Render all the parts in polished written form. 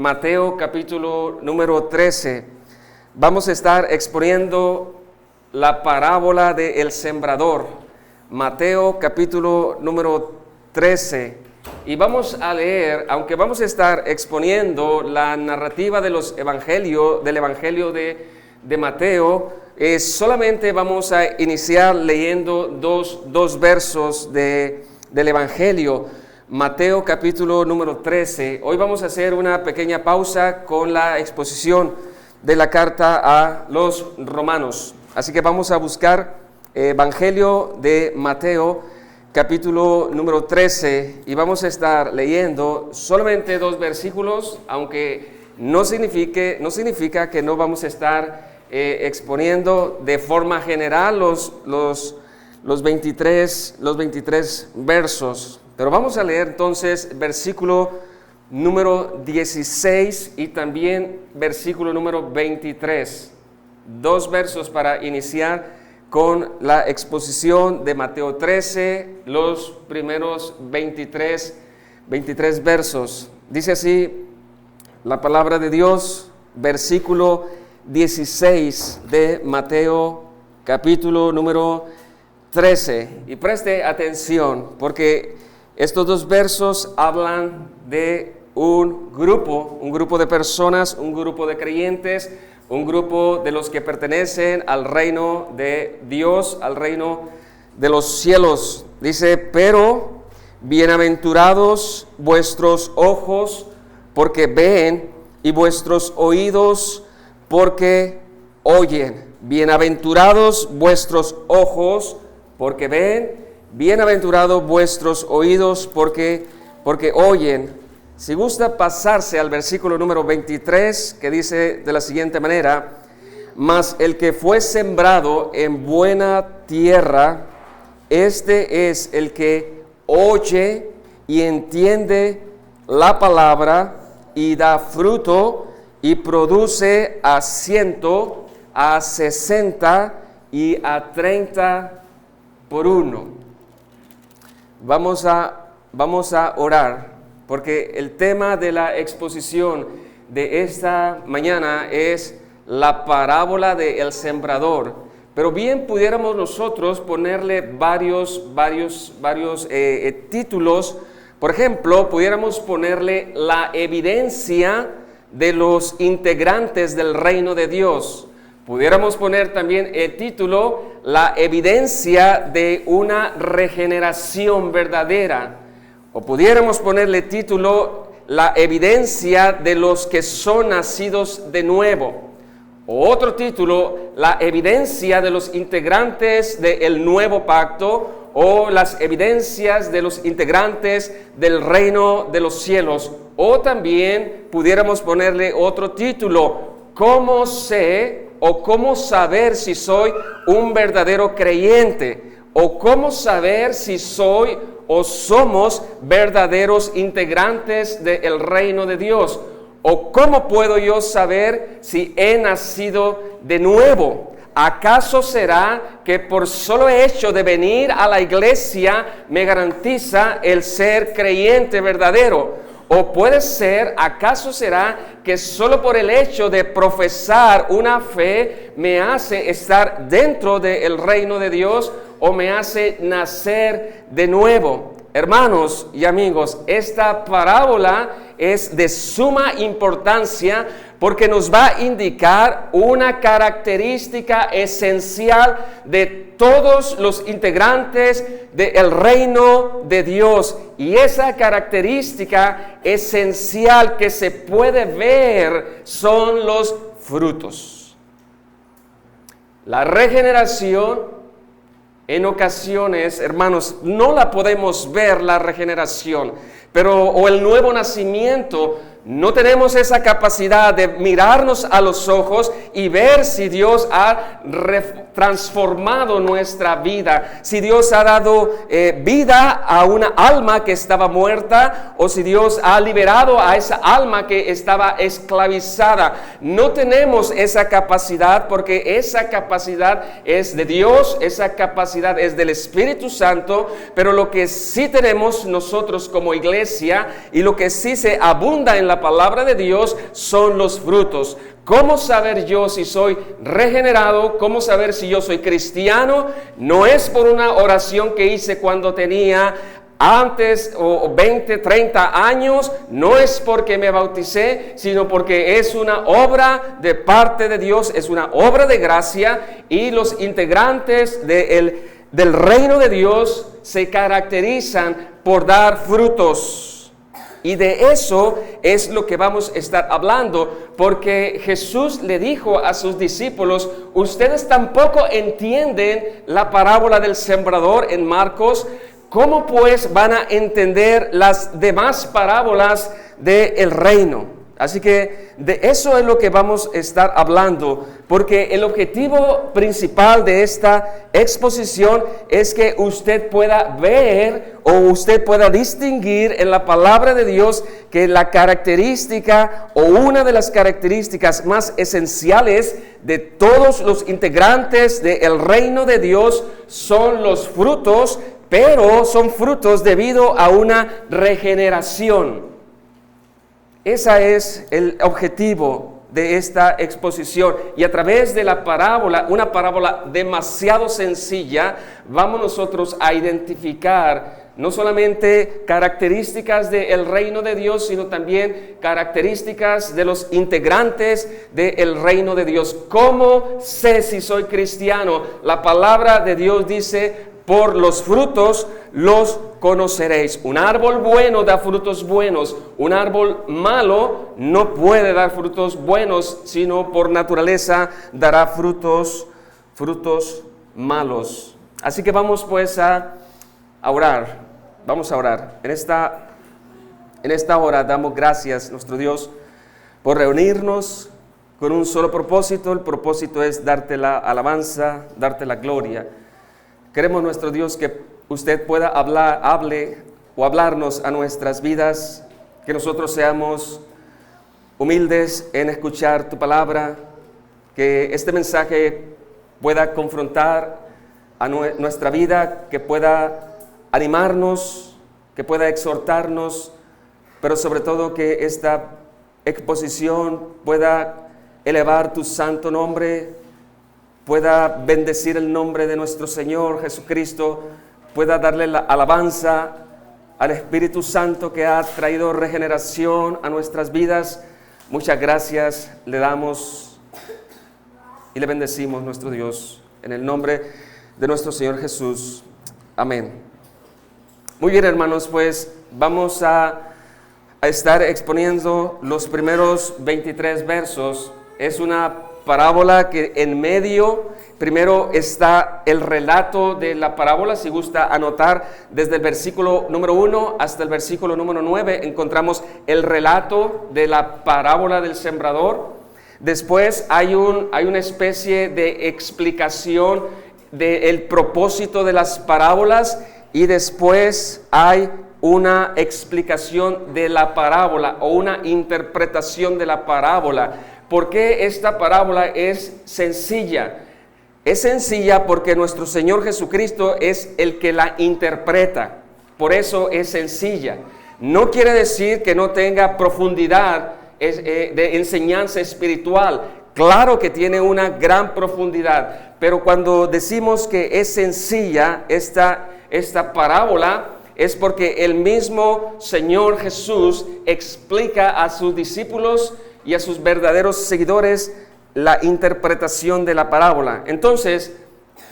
Mateo capítulo número 13. Vamos a estar exponiendo la parábola del sembrador. Mateo capítulo número 13. Y vamos a leer, aunque vamos a estar exponiendo la narrativa de los evangelios, del evangelio de Mateo, solamente vamos a iniciar leyendo dos versos del evangelio. Mateo capítulo número 13. Hoy vamos a hacer una pequeña pausa con la exposición de la carta a los romanos. Así que vamos a buscar Evangelio de Mateo capítulo número 13 y vamos a estar leyendo solamente 2 versículos, aunque no significa que no vamos a estar exponiendo de forma general los 23 versos. Pero vamos a leer entonces versículo número 16 y también versículo número 23. 2 versos para iniciar con la exposición de Mateo 13, los primeros 23 versos. Dice así la palabra de Dios, versículo 16 de Mateo capítulo número 13. Y preste atención porque estos 2 versos hablan de un grupo de personas, un grupo de creyentes, un grupo de los que pertenecen al reino de Dios, al reino de los cielos. Dice, pero bienaventurados vuestros ojos porque ven y vuestros oídos porque oyen. Bienaventurados vuestros ojos porque ven, bienaventurados vuestros oídos porque oyen. Si gusta pasarse al versículo número 23, que dice de la siguiente manera: mas el que fue sembrado en buena tierra, este es el que oye y entiende la palabra y da fruto y produce a 100, a 60 y a 30 por 1. Vamos a orar, porque el tema de la exposición de esta mañana es la parábola del sembrador. Pero bien pudiéramos nosotros ponerle varios títulos. Por ejemplo, pudiéramos ponerle la evidencia de los integrantes del reino de Dios. Pudiéramos poner también el título, la evidencia de una regeneración verdadera. O pudiéramos ponerle título, la evidencia de los que son nacidos de nuevo. O otro título, la evidencia de los integrantes del nuevo pacto, o las evidencias de los integrantes del reino de los cielos. O también pudiéramos ponerle otro título, ¿cómo sé o cómo saber si soy un verdadero creyente? O cómo saber si soy o somos verdaderos integrantes del reino de Dios. O cómo puedo yo saber si he nacido de nuevo. ¿Acaso será que por solo hecho de venir a la iglesia me garantiza el ser creyente verdadero? O puede ser, ¿acaso será que solo por el hecho de profesar una fe me hace estar dentro del reino de Dios o me hace nacer de nuevo? Hermanos y amigos, esta parábola es de suma importancia porque nos va a indicar una característica esencial de todos los integrantes del reino de Dios. Y esa característica esencial que se puede ver son los frutos. La regeneración, en ocasiones, hermanos, no la podemos ver la regeneración, o el nuevo nacimiento. No tenemos esa capacidad de mirarnos a los ojos y ver si Dios ha transformado nuestra vida, si Dios ha dado vida a una alma que estaba muerta o si Dios ha liberado a esa alma que estaba esclavizada. No tenemos esa capacidad porque esa capacidad es de Dios, esa capacidad es del Espíritu Santo, pero lo que sí tenemos nosotros como iglesia y lo que sí se abunda en la la palabra de Dios son los frutos. ¿Cómo saber yo si soy regenerado? ¿Cómo saber si yo soy cristiano? No es por una oración que hice cuando tenía antes o 20, 30 años, no es porque me bauticé, sino porque es una obra de parte de Dios, es una obra de gracia, y los integrantes del reino de Dios se caracterizan por dar frutos. Y de eso es lo que vamos a estar hablando, porque Jesús le dijo a sus discípulos: ustedes tampoco entienden la parábola del sembrador en Marcos. ¿Cómo pues van a entender las demás parábolas del reino? Así que de eso es lo que vamos a estar hablando, porque el objetivo principal de esta exposición es que usted pueda ver o usted pueda distinguir en la palabra de Dios que la característica o una de las características más esenciales de todos los integrantes del reino de Dios son los frutos, pero son frutos debido a una regeneración. Ese es el objetivo de esta exposición, y a través de la parábola, una parábola demasiado sencilla, vamos nosotros a identificar no solamente características del reino de Dios, sino también características de los integrantes del reino de Dios. ¿Cómo sé si soy cristiano? La palabra de Dios dice: por los frutos los conoceréis. Un árbol bueno da frutos buenos. Un árbol malo no puede dar frutos buenos, sino por naturaleza dará frutos malos. Así que vamos pues a orar. Vamos a orar. En esta hora damos gracias, nuestro Dios, por reunirnos con un solo propósito. El propósito es darte la alabanza, darte la gloria. Queremos, nuestro Dios, que usted pueda hablarnos a nuestras vidas, que nosotros seamos humildes en escuchar tu palabra, que este mensaje pueda confrontar a nuestra vida, que pueda animarnos, que pueda exhortarnos, pero sobre todo que esta exposición pueda elevar tu santo nombre, pueda bendecir el nombre de nuestro Señor Jesucristo, pueda darle la alabanza al Espíritu Santo que ha traído regeneración a nuestras vidas. Muchas gracias le damos y le bendecimos, nuestro Dios, en el nombre de nuestro Señor Jesús. Amén. Muy bien, hermanos, pues vamos a estar exponiendo los primeros 23 versos. Es una parábola que en medio, primero está el relato de la parábola. Si gusta anotar, desde el versículo número 1 hasta el versículo número 9 encontramos el relato de la parábola del sembrador. Después hay una especie de explicación del propósito de las parábolas, y después hay una explicación de la parábola o una interpretación de la parábola. ¿Por qué esta parábola es sencilla? Es sencilla porque nuestro Señor Jesucristo es el que la interpreta. Por eso es sencilla. No quiere decir que no tenga profundidad de enseñanza espiritual. Claro que tiene una gran profundidad. Pero cuando decimos que es sencilla esta parábola, es porque el mismo Señor Jesús explica a sus discípulos y a sus verdaderos seguidores la interpretación de la parábola. Entonces,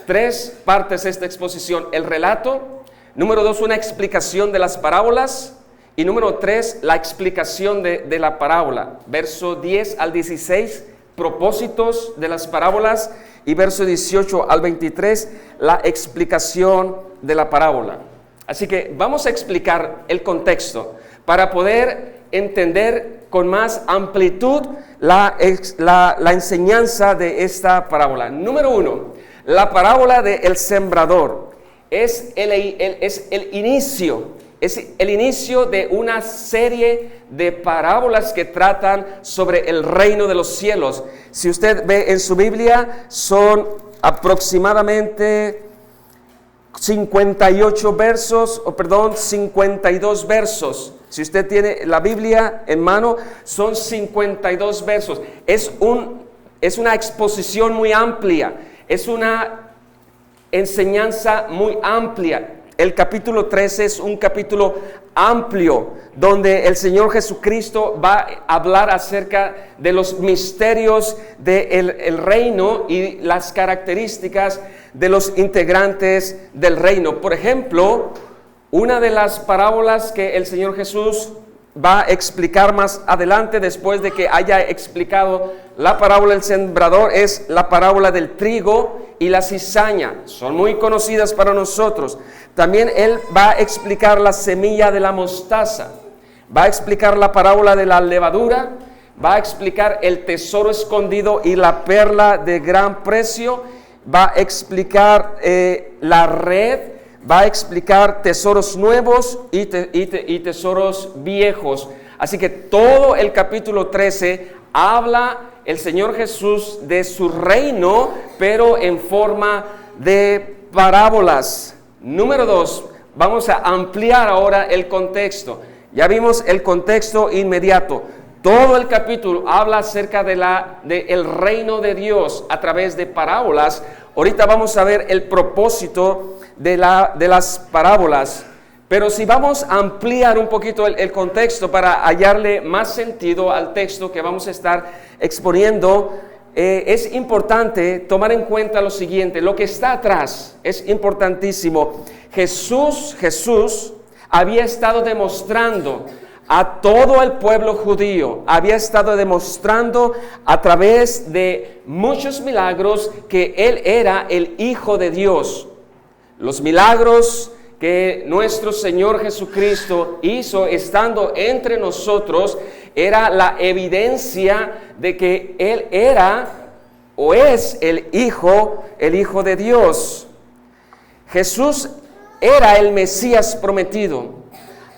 3 partes de esta exposición: el relato, número 2, una explicación de las parábolas, y número 3, la explicación de la parábola. Verso 10 al 16, propósitos de las parábolas, y verso 18 al 23, la explicación de la parábola. Así que vamos a explicar el contexto para poder entender con más amplitud la enseñanza de esta parábola. Número 1, la parábola del sembrador es el inicio de una serie de parábolas que tratan sobre el reino de los cielos. Si usted ve en su Biblia, son aproximadamente 52 versos. Si usted tiene la Biblia en mano, son 52 versos. Es una exposición muy amplia, es una enseñanza muy amplia. El capítulo 13 es un capítulo amplio, donde el Señor Jesucristo va a hablar acerca de los misterios del reino y las características de los integrantes del reino. Por ejemplo, una de las parábolas que el Señor Jesús va a explicar más adelante, después de que haya explicado la parábola del sembrador, es la parábola del trigo y la cizaña. Son muy conocidas para nosotros. También Él va a explicar la semilla de la mostaza, va a explicar la parábola de la levadura, va a explicar el tesoro escondido y la perla de gran precio, va a explicar la red, va a explicar tesoros nuevos y tesoros viejos. Así que todo el capítulo 13 habla el Señor Jesús de su reino, pero en forma de parábolas. Número 2, vamos a ampliar ahora el contexto. Ya vimos el contexto inmediato. Todo el capítulo habla acerca del reino de Dios a través de parábolas. Ahorita vamos a ver el propósito de las parábolas. Pero si vamos a ampliar un poquito el contexto para hallarle más sentido al texto que vamos a estar exponiendo, es importante tomar en cuenta lo siguiente. Lo que está atrás es importantísimo. Jesús había estado demostrando a todo el pueblo judío, había estado demostrando a través de muchos milagros que Él era el Hijo de Dios. Los milagros que nuestro Señor Jesucristo hizo estando entre nosotros era la evidencia de que Él era o es el Hijo de Dios. Jesús era el Mesías prometido,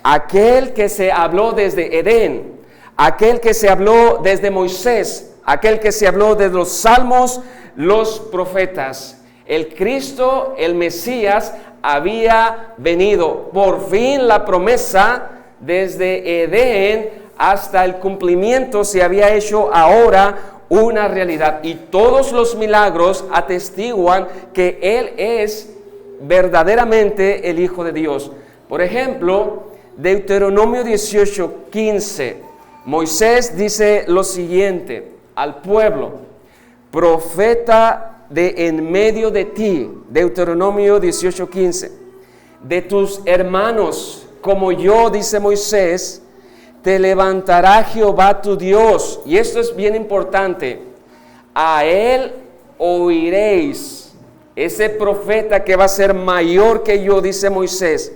aquel que se habló desde Edén, aquel que se habló desde Moisés, aquel que se habló desde los Salmos, los profetas. El Cristo, el Mesías, había venido. Por fin la promesa desde Edén hasta el cumplimiento se había hecho ahora una realidad. Y todos los milagros atestiguan que Él es verdaderamente el Hijo de Dios. Por ejemplo, Deuteronomio 18:15, Moisés dice lo siguiente al pueblo: profeta de en medio de ti, Deuteronomio 18:15, de tus hermanos como yo, dice Moisés, te levantará Jehová tu Dios. Y esto es bien importante: a Él oiréis. Ese profeta que va a ser mayor que yo, dice Moisés,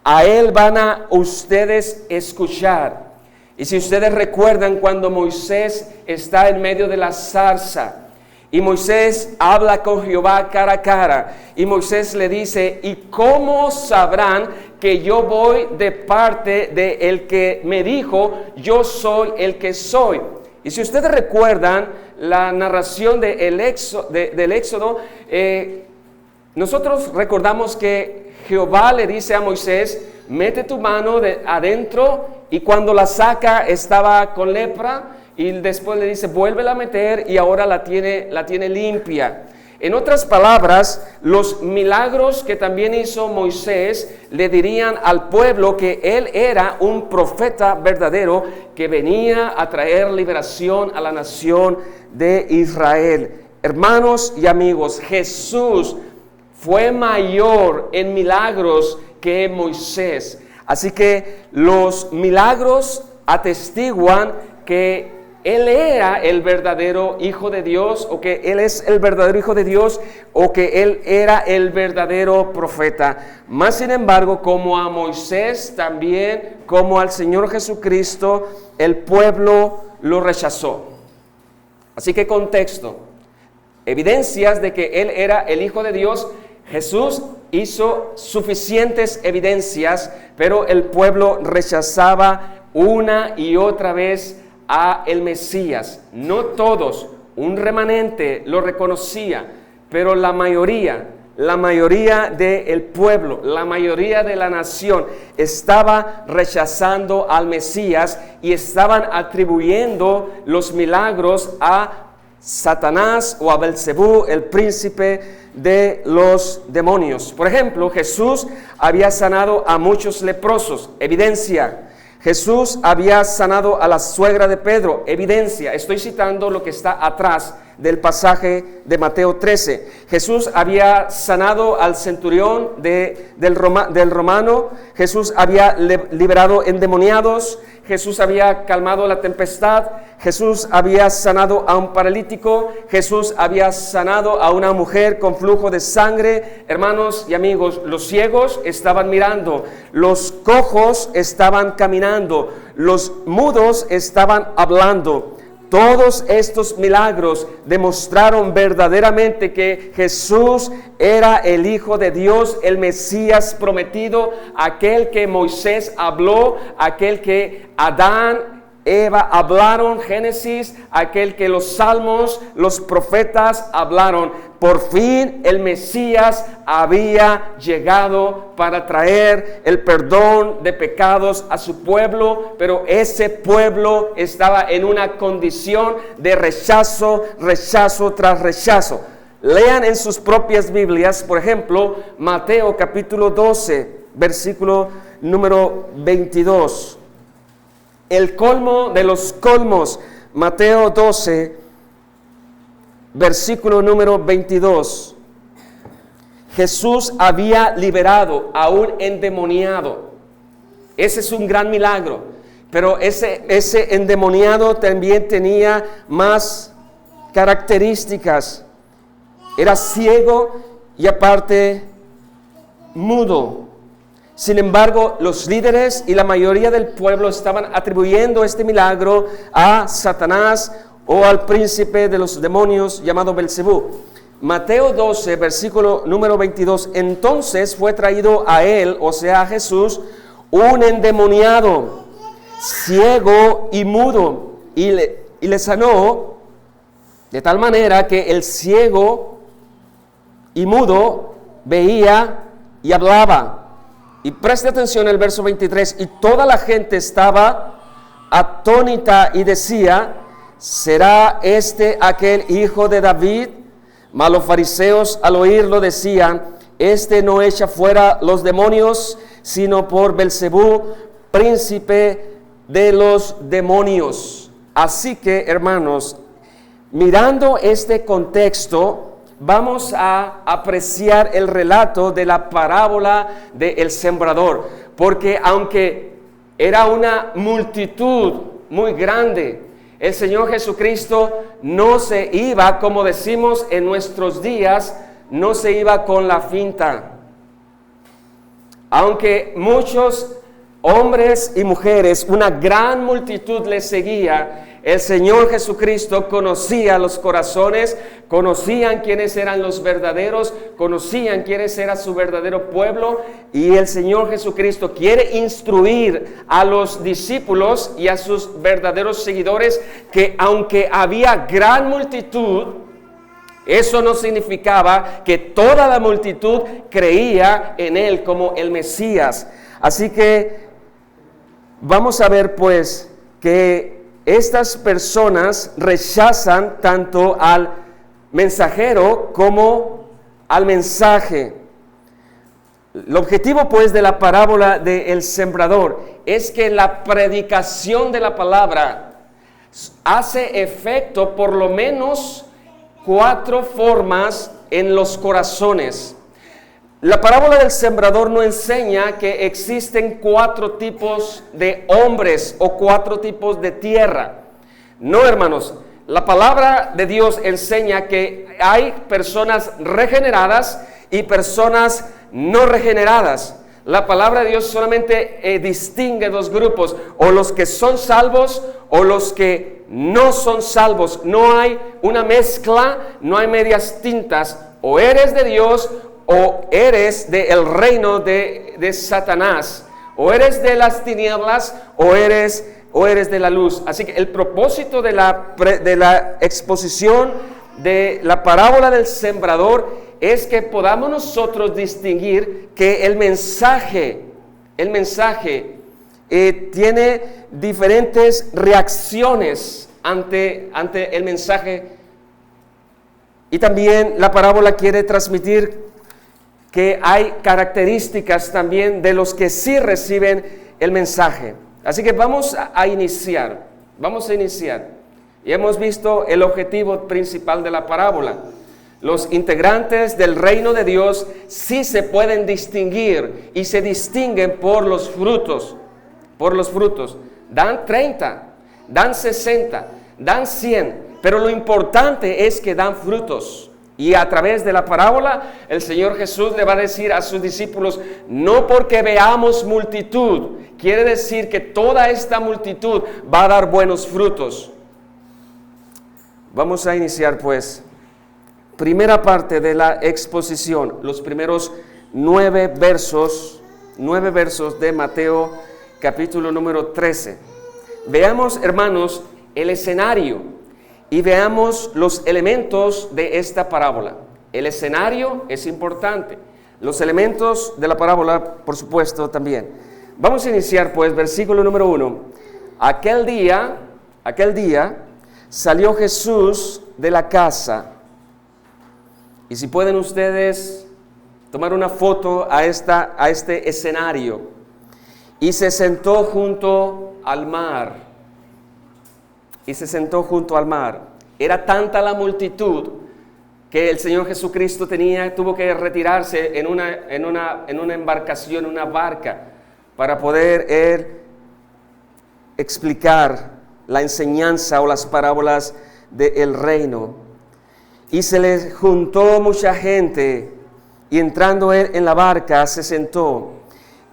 a Él van a ustedes escuchar. Y si ustedes recuerdan, cuando Moisés está en medio de la zarza y Moisés habla con Jehová cara a cara, y Moisés le dice: ¿y cómo sabrán que yo voy de parte de el que me dijo, yo soy el que soy? Y si ustedes recuerdan la narración del Éxodo, nosotros recordamos que Jehová le dice a Moisés: mete tu mano adentro, y cuando la saca estaba con lepra, y después le dice: vuélvela a meter, y ahora la tiene limpia. En otras palabras, los milagros que también hizo Moisés le dirían al pueblo que él era un profeta verdadero que venía a traer liberación a la nación de Israel. Hermanos y amigos, Jesús fue mayor en milagros que Moisés. Así que los milagros atestiguan que Él era el verdadero Hijo de Dios, o que Él es el verdadero Hijo de Dios, o que Él era el verdadero profeta. Más sin embargo, como a Moisés, también como al Señor Jesucristo, el pueblo lo rechazó. Así que contexto, evidencias de que Él era el Hijo de Dios. Jesús hizo suficientes evidencias, pero el pueblo rechazaba una y otra vez a el Mesías. No todos, un remanente lo reconocía, pero la mayoría, la mayoría del pueblo, la mayoría de la nación estaba rechazando al Mesías y estaban atribuyendo los milagros a Satanás o a Belcebú, el príncipe de los demonios. Por ejemplo, Jesús había sanado a muchos leprosos, evidencia. Jesús había sanado a la suegra de Pedro, evidencia. Estoy citando lo que está atrás del pasaje de Mateo 13. Jesús había sanado al centurión del romano. Jesús había liberado endemoniados. Jesús había calmado la tempestad. Jesús había sanado a un paralítico. Jesús había sanado a una mujer con flujo de sangre. Hermanos y amigos, los ciegos estaban mirando, los cojos estaban caminando, los mudos estaban hablando. Todos estos milagros demostraron verdaderamente que Jesús era el Hijo de Dios, el Mesías prometido, aquel que Moisés habló, aquel que Adán, Eva hablaron, Génesis, aquel que los salmos, los profetas hablaron. Por fin el Mesías había llegado para traer el perdón de pecados a su pueblo, pero ese pueblo estaba en una condición de rechazo, rechazo tras rechazo. Lean en sus propias Biblias, por ejemplo, Mateo capítulo 12, versículo número 22. El colmo de los colmos, Mateo 12, versículo número 22. Jesús había liberado a un endemoniado. Ese es un gran milagro. Pero ese endemoniado también tenía más características. Era ciego y aparte mudo. Sin embargo, los líderes y la mayoría del pueblo estaban atribuyendo este milagro a Satanás o al príncipe de los demonios llamado Belcebú. Mateo 12, versículo número 22. Entonces fue traído a él, o sea a Jesús, un endemoniado, ciego y mudo, y le sanó de tal manera que el ciego y mudo veía y hablaba. Y preste atención al verso 23, y toda la gente estaba atónita y decía, ¿será este aquel hijo de David? Mas los fariseos al oírlo decían, este no echa fuera los demonios, sino por Belcebú, príncipe de los demonios. Así que, hermanos, mirando este contexto, vamos a apreciar el relato de la parábola del sembrador, porque aunque era una multitud muy grande, el Señor Jesucristo no se iba, como decimos en nuestros días, no se iba con la finta. Aunque muchos hombres y mujeres, una gran multitud le seguía, el Señor Jesucristo conocía los corazones, conocían quiénes eran los verdaderos, conocían quiénes era su verdadero pueblo, y el Señor Jesucristo quiere instruir a los discípulos y a sus verdaderos seguidores que aunque había gran multitud, eso no significaba que toda la multitud creía en Él como el Mesías. Así que vamos a ver pues que estas personas rechazan tanto al mensajero como al mensaje. El objetivo pues de la parábola del sembrador es que la predicación de la palabra hace efecto por lo menos 4 formas en los corazones. La parábola del sembrador no enseña que existen 4 tipos de hombres o 4 tipos de tierra. No, hermanos, la palabra de Dios enseña que hay personas regeneradas y personas no regeneradas. La palabra de Dios solamente distingue 2 grupos, o los que son salvos o los que no son salvos. No hay una mezcla, no hay medias tintas. O eres de Dios o eres del reino de Satanás, o eres de las tinieblas o eres de la luz. Así que el propósito de la exposición de la parábola del sembrador es que podamos nosotros distinguir que el mensaje tiene diferentes reacciones ante el mensaje. Y también la parábola quiere transmitir que hay características también de los que sí reciben el mensaje. Así que vamos a iniciar. Y hemos visto el objetivo principal de la parábola. Los integrantes del reino de Dios sí se pueden distinguir y se distinguen por los frutos. Dan 30, dan 60, dan 100. Pero lo importante es que dan frutos. Y a través de la parábola, el Señor Jesús le va a decir a sus discípulos, no porque veamos multitud, quiere decir que toda esta multitud va a dar buenos frutos. Vamos a iniciar pues, primera parte de la exposición, los primeros 9 versos de Mateo capítulo número 13. Veamos, hermanos, el escenario. Y veamos los elementos de esta parábola. El escenario es importante. Los elementos de la parábola, por supuesto, también. Vamos a iniciar, pues, versículo número 1. Aquel día, salió Jesús de la casa. Y si pueden ustedes tomar una foto a este escenario. Y se sentó junto al mar. Era tanta la multitud que el Señor Jesucristo tuvo que retirarse en una embarcación, una barca, para poder explicar la enseñanza o las parábolas del reino. Y se le juntó mucha gente, y entrando él en la barca se sentó,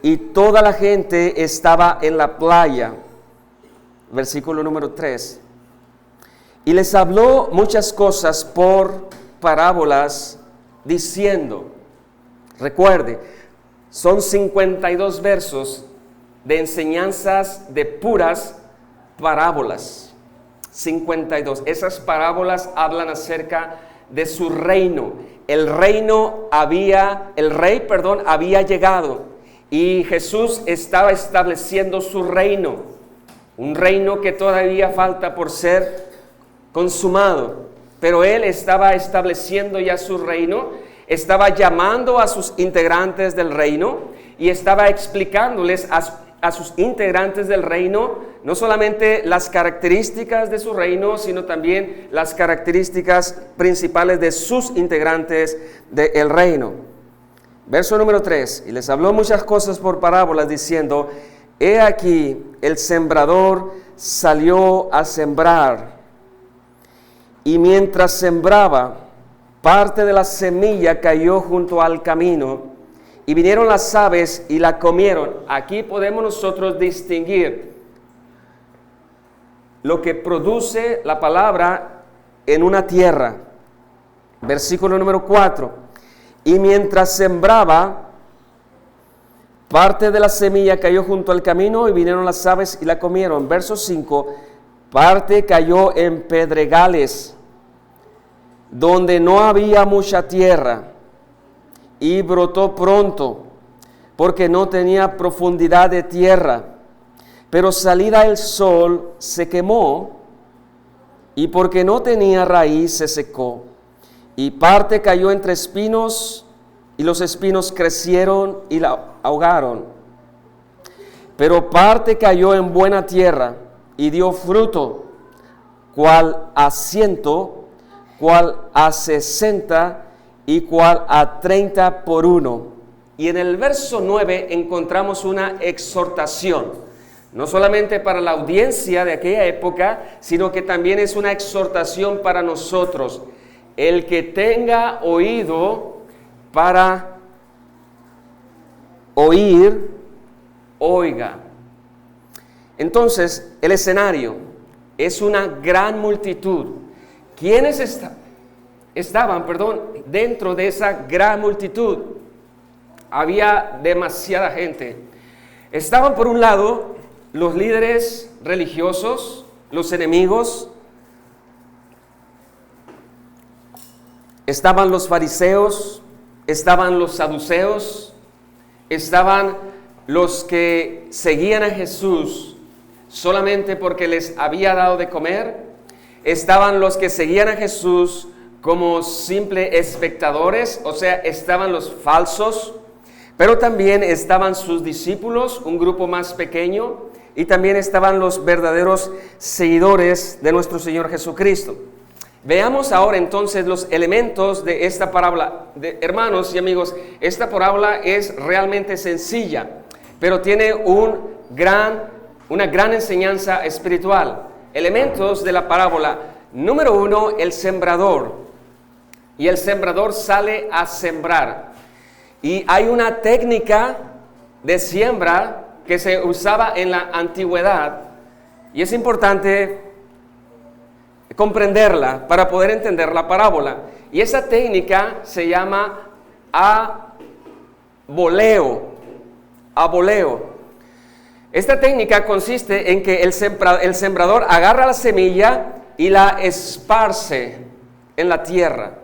y toda la gente estaba en la playa. Versículo número 3. Y les habló muchas cosas por parábolas, diciendo, recuerde, son 52 versos de enseñanzas de puras parábolas. 52. Esas parábolas hablan acerca de su reino. El rey había llegado y Jesús estaba estableciendo su reino. Un reino que todavía falta por ser consumado, pero él estaba estableciendo ya su reino, estaba llamando a sus integrantes del reino y estaba explicándoles a sus integrantes del reino no solamente las características de su reino, sino también las características principales de sus integrantes del reino. Verso número 3, y les habló muchas cosas por parábolas diciendo, he aquí el sembrador salió a sembrar. Y mientras sembraba, parte de la semilla cayó junto al camino, y vinieron las aves y la comieron. Aquí podemos nosotros distinguir lo que produce la palabra en una tierra. Versículo número 4. Y mientras sembraba, parte de la semilla cayó junto al camino, y vinieron las aves y la comieron. Verso 5. Parte cayó en pedregales, donde no había mucha tierra, y brotó pronto, porque no tenía profundidad de tierra. Pero salida el sol se quemó, y porque no tenía raíz se secó. Y parte cayó entre espinos, y los espinos crecieron y la ahogaron. Pero parte cayó en buena tierra, y dio fruto, cual a 100, cual a 60 y cual a 30 por 1. Y en el verso 9 encontramos una exhortación, no solamente para la audiencia de aquella época, sino que también es una exhortación para nosotros. El que tenga oído para oír, oiga. Entonces, el escenario es una gran multitud. ¿Quiénes estaban dentro de esa gran multitud? Había demasiada gente. Estaban por un lado los líderes religiosos, los enemigos, estaban los fariseos, estaban los saduceos, estaban los que seguían a Jesús solamente porque les había dado de comer, estaban los que seguían a Jesús como simples espectadores, o sea, estaban los falsos, pero también estaban sus discípulos, un grupo más pequeño, y también estaban los verdaderos seguidores de nuestro Señor Jesucristo. Veamos ahora entonces los elementos de esta parábola. Hermanos y amigos, esta parábola es realmente sencilla, pero tiene una gran enseñanza espiritual. Elementos de la parábola. Número 1, el sembrador. Y el sembrador sale a sembrar. Y hay una técnica de siembra que se usaba en la antigüedad. Y es importante comprenderla para poder entender la parábola. Y esa técnica se llama aboleo. Aboleo. Esta técnica consiste en que el sembrador agarra la semilla y la esparce en la tierra.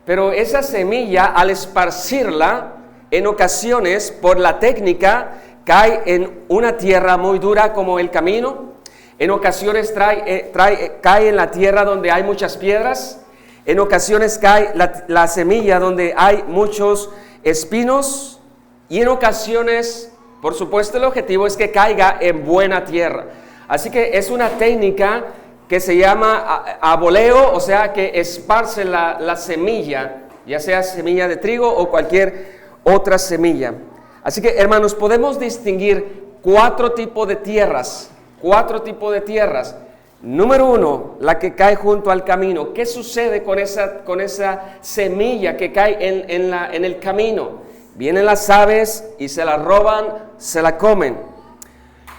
Pero esa semilla, al esparcirla, en ocasiones, por la técnica, cae en una tierra muy dura como el camino. En ocasiones cae en la tierra donde hay muchas piedras. En ocasiones cae la semilla donde hay muchos espinos. Y en ocasiones, por supuesto, el objetivo es que caiga en buena tierra. Así que es una técnica que se llama aboleo, o sea, que esparce la semilla, ya sea semilla de trigo o cualquier otra semilla. Así que, hermanos, podemos distinguir 4 tipos de tierras. 4 tipos de tierras. Número 1, la que cae junto al camino. ¿Qué sucede con esa semilla que cae en el camino? Vienen las aves y se la roban, se la comen.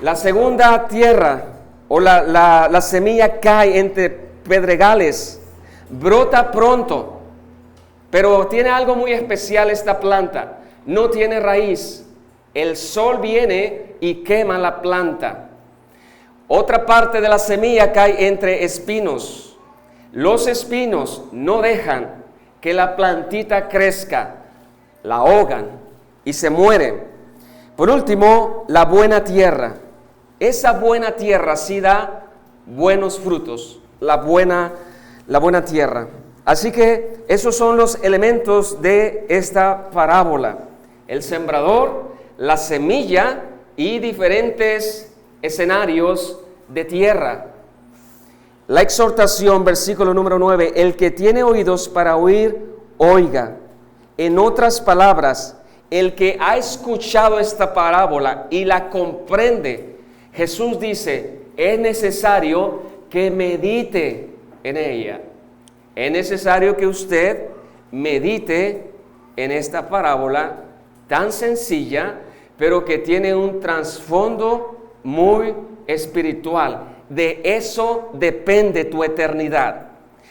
La segunda tierra, o la semilla cae entre pedregales, brota pronto, pero tiene algo muy especial esta planta, no tiene raíz. El sol viene y quema la planta. Otra parte de la semilla cae entre espinos. Los espinos no dejan que la plantita crezca, la ahogan y se muere. Por último, la buena tierra. Esa buena tierra sí da buenos frutos, la buena tierra. Así que esos son los elementos de esta parábola: el sembrador, la semilla y diferentes escenarios de tierra. La exhortación, versículo número 9: el que tiene oídos para oír, oiga. En otras palabras, el que ha escuchado esta parábola y la comprende, Jesús dice, es necesario que medite en ella. Es necesario que usted medite en esta parábola tan sencilla, pero que tiene un trasfondo muy espiritual. De eso depende tu eternidad.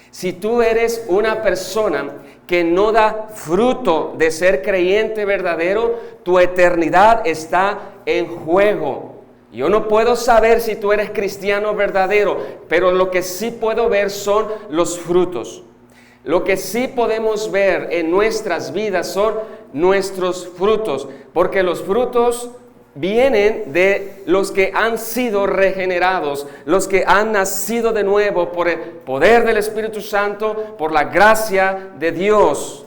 Si tú eres una persona que no da fruto de ser creyente verdadero, tu eternidad está en juego. Yo no puedo saber si tú eres cristiano verdadero, pero lo que sí puedo ver son los frutos. Lo que sí podemos ver en nuestras vidas son nuestros frutos, porque los frutos vienen de los que han sido regenerados, los que han nacido de nuevo por el poder del Espíritu Santo, por la gracia de Dios.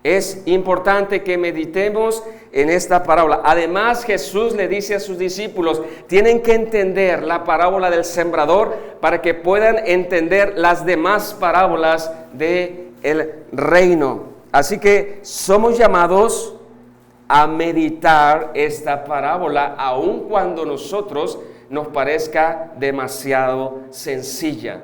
Es importante que meditemos en esta parábola. Además, Jesús le dice a sus discípulos, tienen que entender la parábola del sembrador para que puedan entender las demás parábolas del reino. Así que somos llamados a meditar esta parábola, aun cuando nosotros nos parezca demasiado sencilla.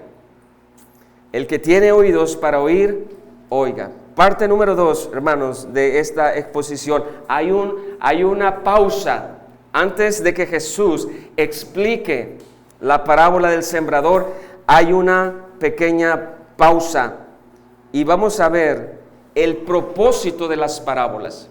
El que tiene oídos para oír, oiga. Parte número 2, hermanos, de esta exposición. Hay una pausa antes de que Jesús explique la parábola del sembrador. Hay una pequeña pausa y vamos a ver el propósito de las parábolas.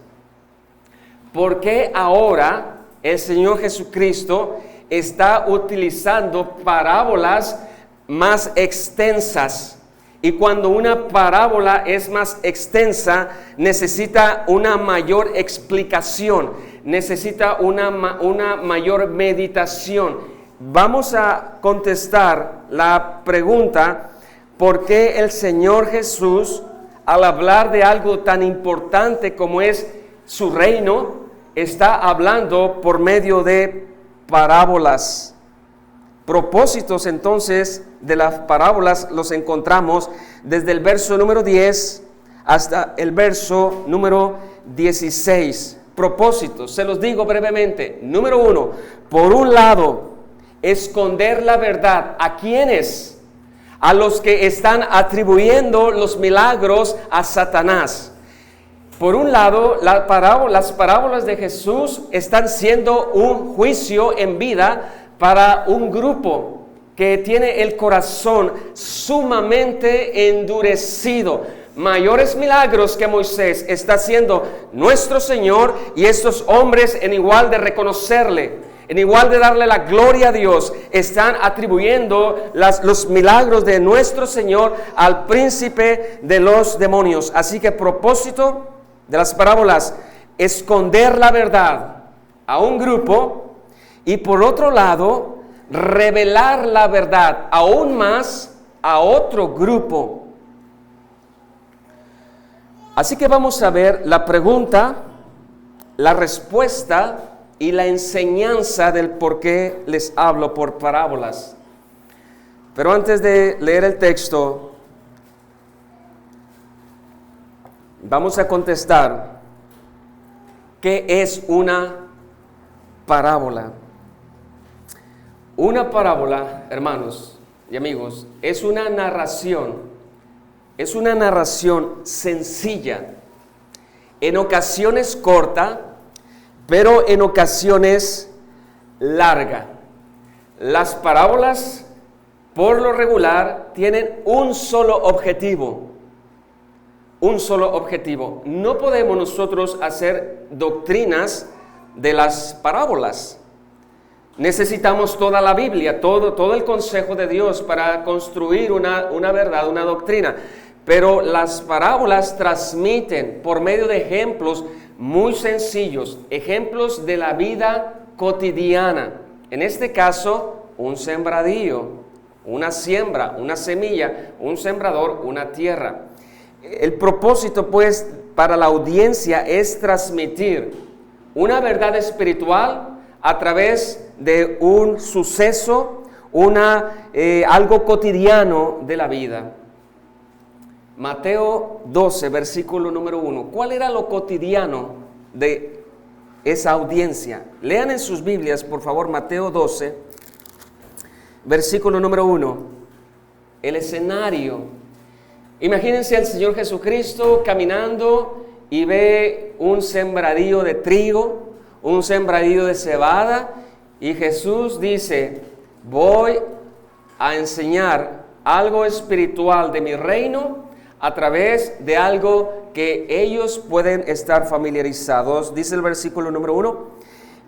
¿Por qué ahora el Señor Jesucristo está utilizando parábolas más extensas Y cuando una parábola es más extensa, necesita una mayor explicación, necesita una mayor meditación. Vamos a contestar la pregunta: ¿por qué el Señor Jesús, al hablar de algo tan importante como es su reino, está hablando por medio de parábolas? Propósitos entonces de las parábolas los encontramos desde el verso número 10 hasta el verso número 16. Propósitos, se los digo brevemente. Número 1, por un lado, esconder la verdad. ¿A quiénes? A los que están atribuyendo los milagros a Satanás. Por un lado, las parábolas de Jesús están siendo un juicio en vida para un grupo que tiene el corazón sumamente endurecido. Mayores milagros que Moisés está haciendo nuestro Señor, y estos hombres, en igual de reconocerle, en igual de darle la gloria a Dios, están atribuyendo los milagros de nuestro Señor al príncipe de los demonios. Así que propósito de las parábolas: esconder la verdad a un grupo, y por otro lado, revelar la verdad aún más a otro grupo. Así que vamos a ver la pregunta, la respuesta y la enseñanza del por qué les hablo por parábolas. Pero antes de leer el texto, vamos a contestar: ¿qué es una parábola? Una parábola, hermanos y amigos, es una narración sencilla, en ocasiones corta, pero en ocasiones larga. Las parábolas, por lo regular, tienen un solo objetivo. No podemos nosotros hacer doctrinas de las parábolas. Necesitamos toda la Biblia, todo el consejo de Dios para construir una verdad, una doctrina. Pero las parábolas transmiten por medio de ejemplos muy sencillos, ejemplos de la vida cotidiana. En este caso, un sembradío, una siembra, una semilla, un sembrador, una tierra. El propósito, pues, para la audiencia es transmitir una verdad espiritual a través de un suceso, algo cotidiano de la vida. Mateo 12, versículo número 1. ¿Cuál era lo cotidiano de esa audiencia? Lean en sus Biblias, por favor, Mateo 12, versículo número 1. El escenario. Imagínense al Señor Jesucristo caminando y ve un sembradío de trigo, un sembradío de cebada, y Jesús dice: voy a enseñar algo espiritual de mi reino a través de algo que ellos pueden estar familiarizados. Dice el versículo número 1: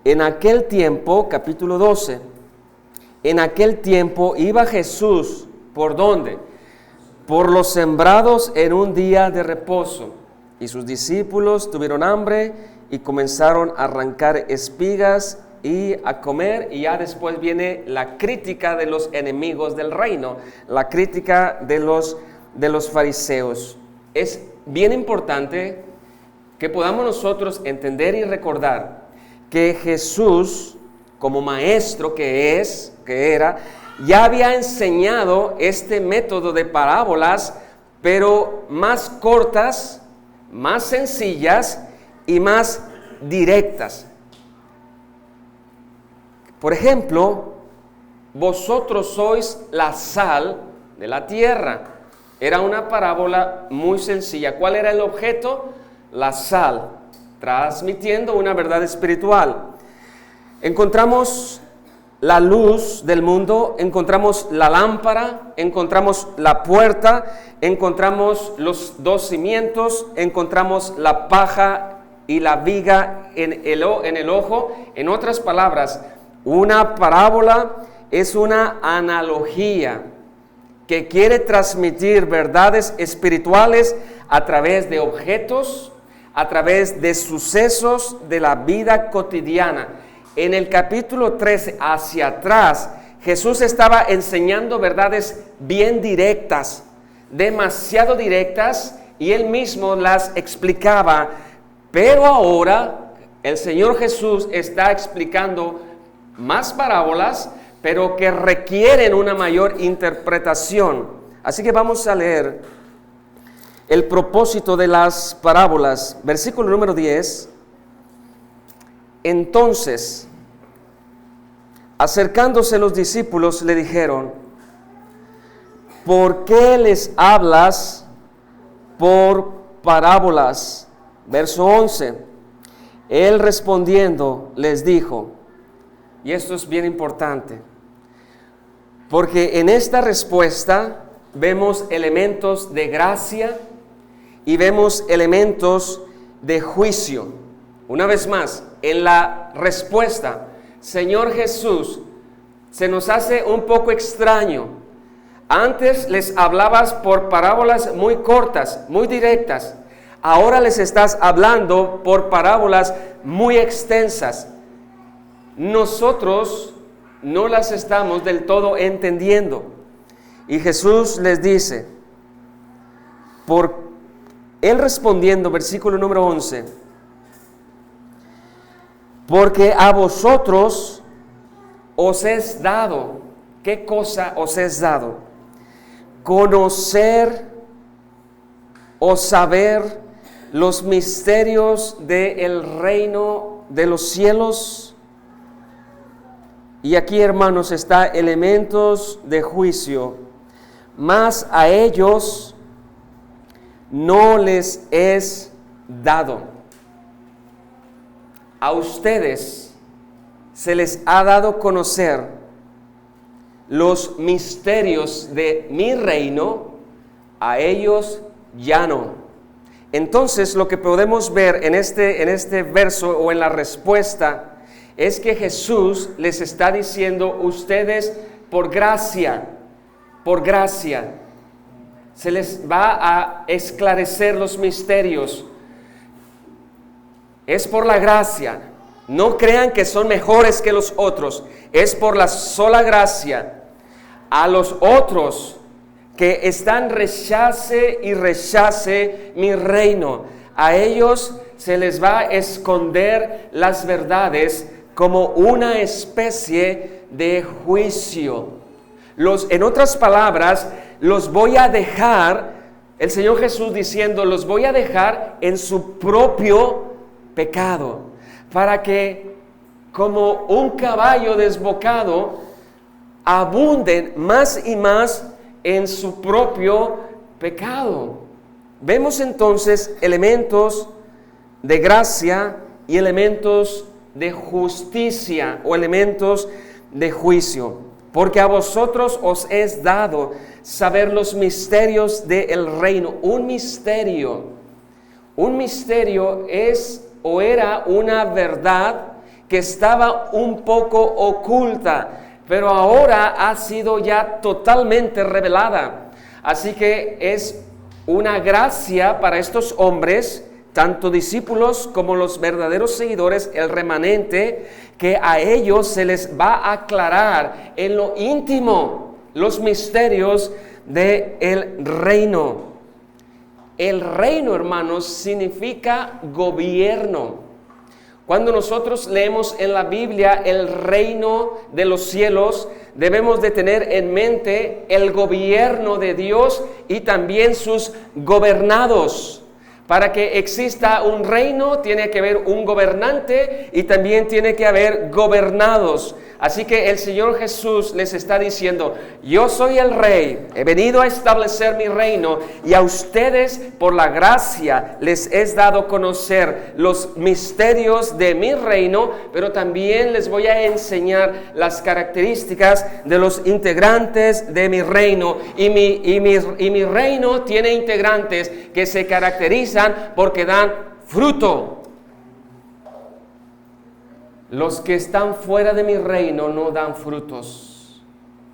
en aquel tiempo, capítulo 12, en aquel tiempo iba Jesús, ¿por dónde? Por los sembrados en un día de reposo, y sus discípulos tuvieron hambre y comenzaron a arrancar espigas y a comer. Y ya después viene la crítica de los enemigos del reino, la crítica de los fariseos. Es bien importante que podamos nosotros entender y recordar que Jesús, como maestro que era, ya había enseñado este método de parábolas, pero más cortas, más sencillas y más directas. Por ejemplo, vosotros sois la sal de la tierra. Era una parábola muy sencilla. ¿Cuál era el objeto? La sal, transmitiendo una verdad espiritual. Encontramos la luz del mundo, encontramos la lámpara, encontramos la puerta, encontramos los dos cimientos, encontramos la paja y la viga en el ojo. En otras palabras, una parábola es una analogía que quiere transmitir verdades espirituales a través de objetos, a través de sucesos de la vida cotidiana. En el capítulo 13 hacia atrás, Jesús estaba enseñando verdades bien directas, demasiado directas, y él mismo las explicaba. Pero ahora el Señor Jesús está explicando más parábolas, pero que requieren una mayor interpretación. Así que vamos a leer el propósito de las parábolas. Versículo número 10. Entonces, acercándose los discípulos, le dijeron: ¿por qué les hablas por parábolas? Verso 11. Él respondiendo les dijo, y esto es bien importante, porque en esta respuesta vemos elementos de gracia y vemos elementos de juicio. Una vez más, en la respuesta, Señor Jesús, se nos hace un poco extraño. Antes les hablabas por parábolas muy cortas, muy directas. Ahora les estás hablando por parábolas muy extensas. Nosotros no las estamos del todo entendiendo. Y Jesús les dice, él respondiendo, versículo número 11, porque a vosotros os es dado. ¿Qué cosa os es dado? Conocer o saber los misterios del reino de los cielos. Y aquí, hermanos, está elementos de juicio, mas a ellos no les es dado. A ustedes se les ha dado conocer los misterios de mi reino, a ellos ya no. Entonces, lo que podemos ver en este verso o en la respuesta es que Jesús les está diciendo, ustedes por gracia, se les va a esclarecer los misterios. Es por la gracia. No crean que son mejores que los otros. Es por la sola gracia. A los otros que están rechace mi reino, a ellos se les va a esconder las verdades como una especie de juicio. En otras palabras, los voy a dejar, el Señor Jesús diciendo, los voy a dejar en su propio pecado, para que como un caballo desbocado abunden más y más en su propio pecado. Vemos entonces elementos de gracia y elementos de justicia o elementos de juicio. Porque a vosotros os es dado saber los misterios del reino. Un misterio es o era una verdad que estaba un poco oculta, pero ahora ha sido ya totalmente revelada. Así que es una gracia para estos hombres, tanto discípulos como los verdaderos seguidores, el remanente, que a ellos se les va a aclarar en lo íntimo los misterios del reino. El reino, hermanos, significa gobierno. Cuando nosotros leemos en la Biblia el reino de los cielos, debemos de tener en mente el gobierno de Dios y también sus gobernados. Para que exista un reino, tiene que haber un gobernante y también tiene que haber gobernados. Así que el Señor Jesús les está diciendo, yo soy el rey, he venido a establecer mi reino y a ustedes por la gracia les es dado conocer los misterios de mi reino, pero también les voy a enseñar las características de los integrantes de mi reino. Y mi reino tiene integrantes que se caracterizan porque dan fruto. Los que están fuera de mi reino no dan frutos,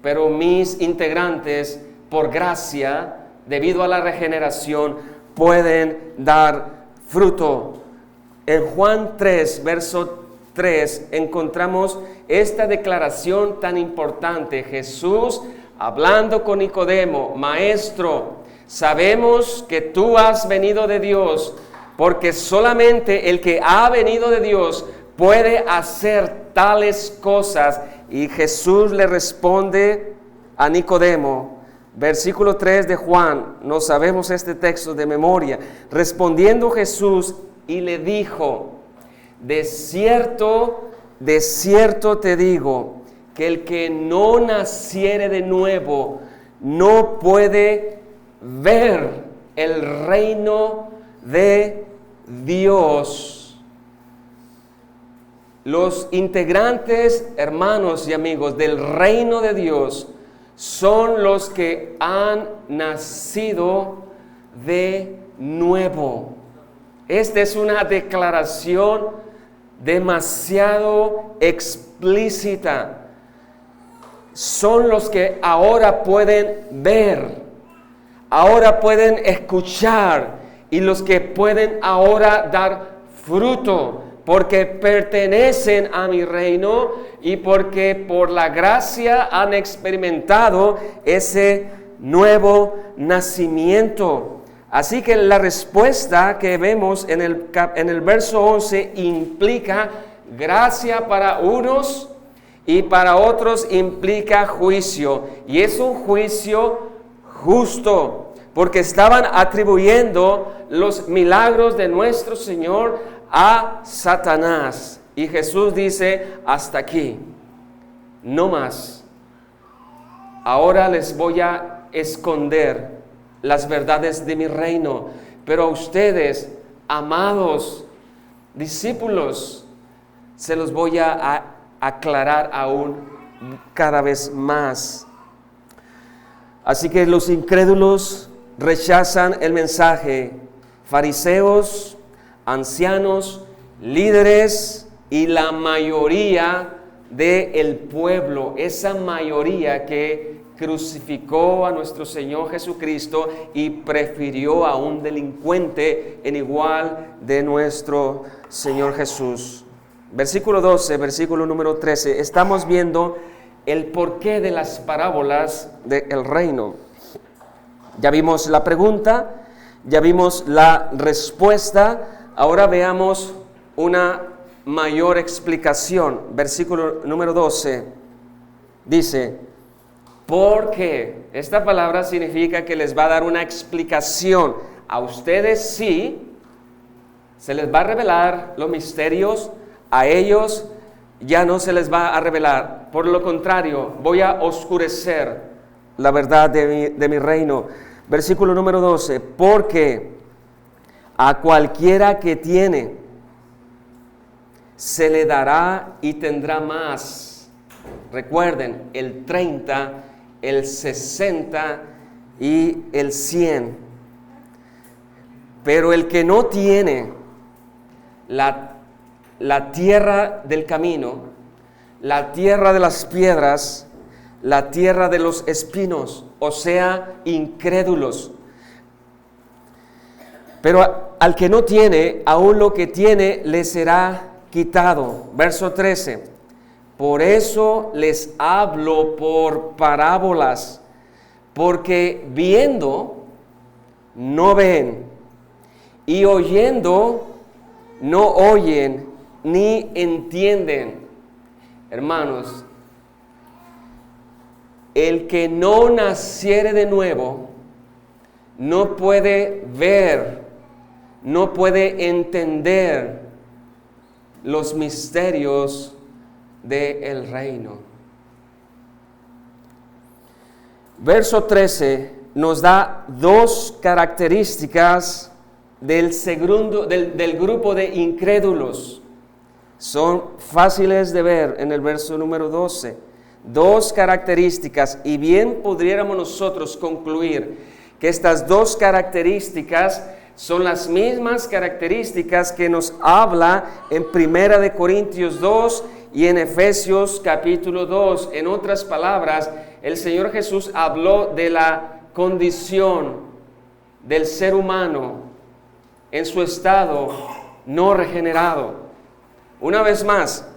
pero mis integrantes por gracia, debido a la regeneración, pueden dar fruto. En Juan 3, verso 3, encontramos esta declaración tan importante. Jesús hablando con Nicodemo: Maestro, sabemos que tú has venido de Dios, porque solamente el que ha venido de Dios puede hacer tales cosas. Y Jesús le responde a Nicodemo, versículo 3 de Juan, no sabemos este texto de memoria. Respondiendo Jesús y le dijo: de cierto te digo, que el que no naciere de nuevo no puede ver el reino de Dios. Los integrantes, hermanos y amigos, del reino de Dios son los que han nacido de nuevo. Esta es una declaración demasiado explícita. Son los que ahora pueden ver, ahora pueden escuchar, y los que pueden ahora dar fruto, porque pertenecen a mi reino y porque por la gracia han experimentado ese nuevo nacimiento. Así que la respuesta que vemos en el verso 11 implica gracia para unos y para otros implica juicio. Y es un juicio justo, porque estaban atribuyendo los milagros de nuestro Señor a Satanás. Y Jesús dice: hasta aquí, no más. Ahora les voy a esconder las verdades de mi reino, pero a ustedes, amados discípulos, se los voy a aclarar aún cada vez más. Así que los incrédulos rechazan el mensaje. Fariseos, ancianos, líderes y la mayoría del pueblo, esa mayoría que crucificó a nuestro Señor Jesucristo y prefirió a un delincuente en igual de nuestro Señor Jesús. Versículo 12, versículo número 13, estamos viendo el porqué de las parábolas del reino. Ya vimos la pregunta, ya vimos la respuesta, ahora veamos una mayor explicación. Versículo número 12 dice: porque esta palabra significa que les va a dar una explicación. A ustedes sí, se les va a revelar los misterios, a ellos ya no se les va a revelar. Por lo contrario, voy a oscurecer la verdad de mi reino. Versículo número 12, porque a cualquiera que tiene, se le dará y tendrá más. Recuerden, el 30, el 60 y el 100. Pero el que no tiene la tierra del camino, la tierra de las piedras, la tierra de los espinos, o sea, incrédulos. Pero al que no tiene, aún lo que tiene le será quitado. Verso 13. Por eso les hablo por parábolas, porque viendo no ven, y oyendo no oyen ni entienden. Hermanos, el que no naciere de nuevo no puede ver, no puede entender los misterios del reino. Verso 13 nos da dos características del grupo de incrédulos. Son fáciles de ver en el verso número 12. Dos características, y bien pudiéramos nosotros concluir que estas dos características son las mismas características que nos habla en 1 de Corintios 2 y en Efesios capítulo 2. En otras palabras, el Señor Jesús habló de la condición del ser humano en su estado no regenerado. Una vez más,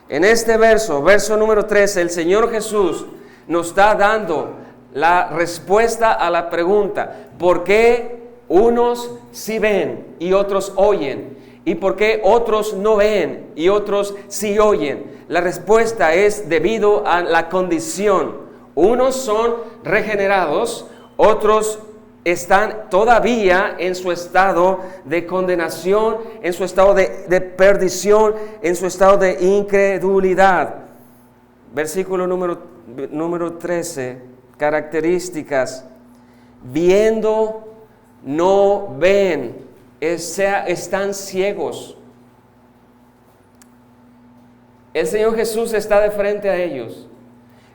en este verso número 13, el Señor Jesús nos está dando la respuesta a la pregunta: ¿por qué unos sí ven y otros oyen? ¿Y por qué otros no ven y otros sí oyen? La respuesta es debido a la condición. Unos son regenerados, otros están todavía en su estado de condenación, en su estado de perdición, en su estado de incredulidad. Versículo número 13, características: viendo, no ven, están ciegos. El Señor Jesús está de frente a ellos.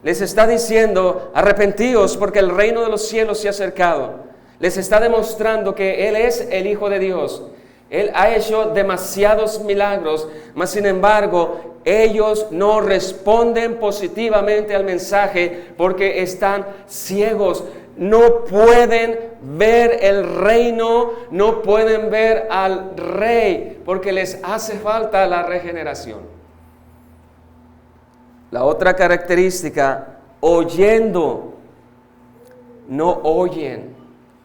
Les está diciendo: arrepentíos porque el reino de los cielos se ha acercado. Les está demostrando que Él es el Hijo de Dios. Él ha hecho demasiados milagros, mas sin embargo, ellos no responden positivamente al mensaje porque están ciegos. No pueden ver el reino, no pueden ver al Rey, porque les hace falta la regeneración. La otra característica: oyendo, no oyen.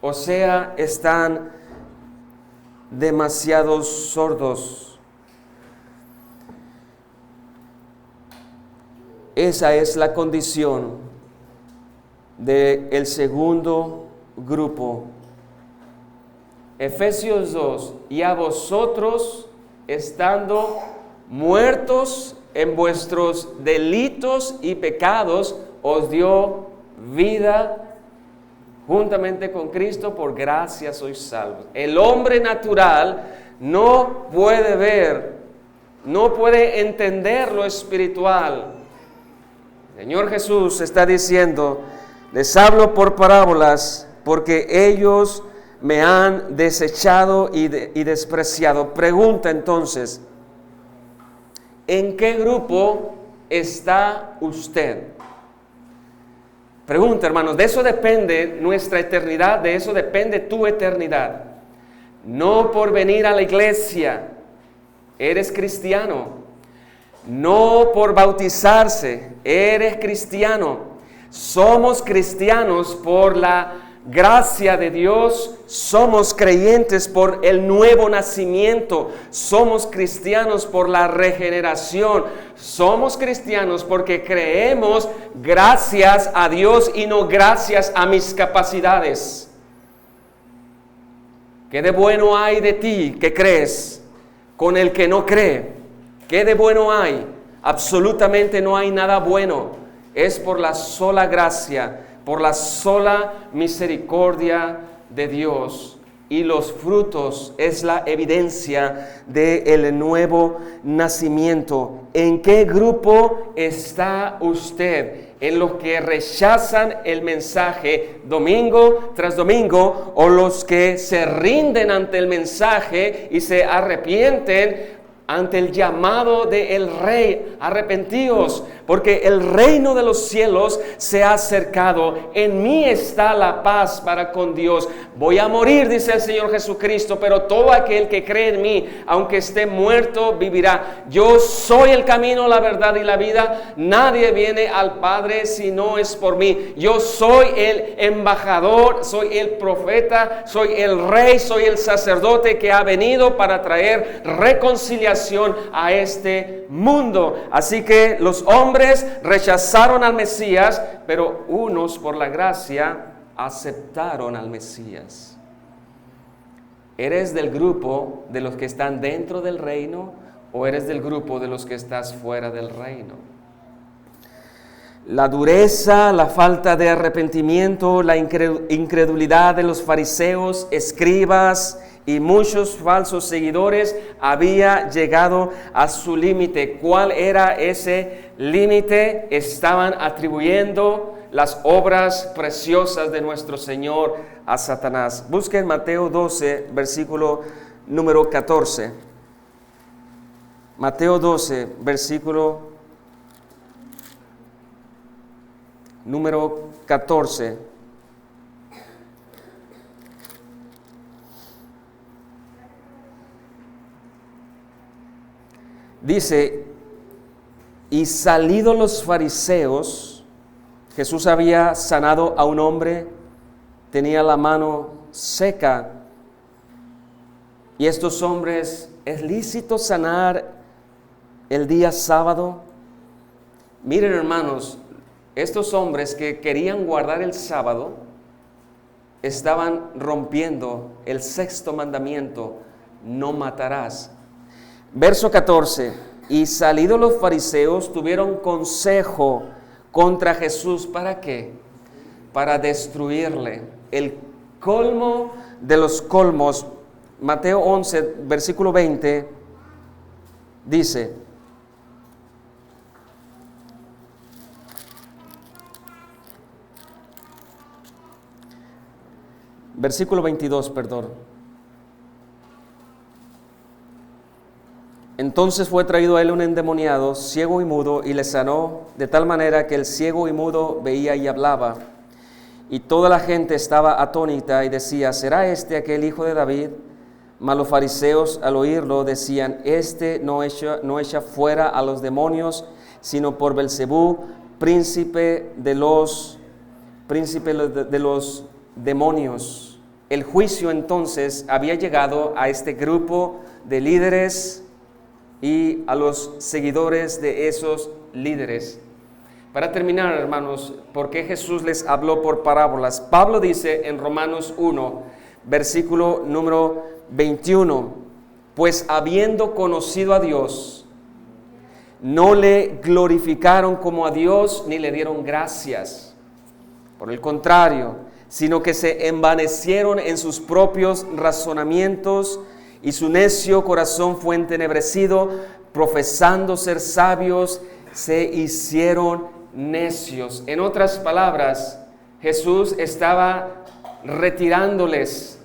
O sea, están demasiado sordos. Esa es la condición del segundo grupo. Efesios 2: y a vosotros, estando muertos en vuestros delitos y pecados, os dio vida juntamente con Cristo, por gracia sois salvos. El hombre natural no puede ver, no puede entender lo espiritual. El Señor Jesús está diciendo: les hablo por parábolas, porque ellos me han desechado y despreciado. Pregunta entonces: ¿en qué grupo está usted? Pregunta, hermanos, de eso depende nuestra eternidad, de eso depende tu eternidad. No por venir a la iglesia eres cristiano, no por bautizarse eres cristiano. Somos cristianos por la gracia de Dios, somos creyentes por el nuevo nacimiento, somos cristianos por la regeneración, somos cristianos porque creemos gracias a Dios y no gracias a mis capacidades. ¿Qué de bueno hay de ti que crees con el que no cree? ¿Qué de bueno hay? Absolutamente no hay nada bueno. Es por la sola gracia, por la sola misericordia de Dios. Y los frutos es la evidencia del nuevo nacimiento. ¿En qué grupo está usted? ¿En los que rechazan el mensaje domingo tras domingo, o los que se rinden ante el mensaje y se arrepienten ante el llamado del Rey? Arrepentíos, porque el reino de los cielos se ha acercado. En mí está la paz para con Dios. Voy a morir, dice el Señor Jesucristo, pero todo aquel que cree en mí, aunque esté muerto, vivirá. Yo soy el camino, la verdad y la vida. Nadie viene al Padre si no es por mí. Yo soy el embajador, soy el profeta, soy el rey, soy el sacerdote que ha venido para traer reconciliación a este mundo. Así que los hombres rechazaron al Mesías, pero unos por la gracia aceptaron al Mesías. ¿Eres del grupo de los que están dentro del reino o eres del grupo de los que estás fuera del reino? La dureza, la falta de arrepentimiento, la incredulidad de los fariseos, escribas y muchos falsos seguidores había llegado a su límite. ¿Cuál era ese límite? Estaban atribuyendo las obras preciosas de nuestro Señor a Satanás. Busquen Mateo 12, versículo número 14. Mateo 12, versículo número 14. Dice, y salidos los fariseos, Jesús había sanado a un hombre, tenía la mano seca, y estos hombres, ¿es lícito sanar el día sábado? Miren, hermanos, estos hombres que querían guardar el sábado estaban rompiendo el sexto mandamiento: no matarás. Verso 14, y salidos los fariseos tuvieron consejo contra Jesús. ¿Para qué? Para destruirle. El colmo de los colmos, Mateo 11, versículo 20, dice: versículo 22, perdón. Entonces fue traído a él un endemoniado, ciego y mudo, y le sanó de tal manera que el ciego y mudo veía y hablaba. Y toda la gente estaba atónita y decía: ¿será este aquel hijo de David? Mas los fariseos, al oírlo, decían: este no echa fuera a los demonios, sino por Belzebú, príncipe de los demonios. El juicio entonces había llegado a este grupo de líderes y a los seguidores de esos líderes. Para terminar, hermanos, ¿por qué Jesús les habló por parábolas? Pablo dice en Romanos 1, versículo número 21, pues habiendo conocido a Dios, no le glorificaron como a Dios ni le dieron gracias. Por el contrario, sino que se envanecieron en sus propios razonamientos, y su necio corazón fue entenebrecido, profesando ser sabios, se hicieron necios. En otras palabras, Jesús estaba retirándoles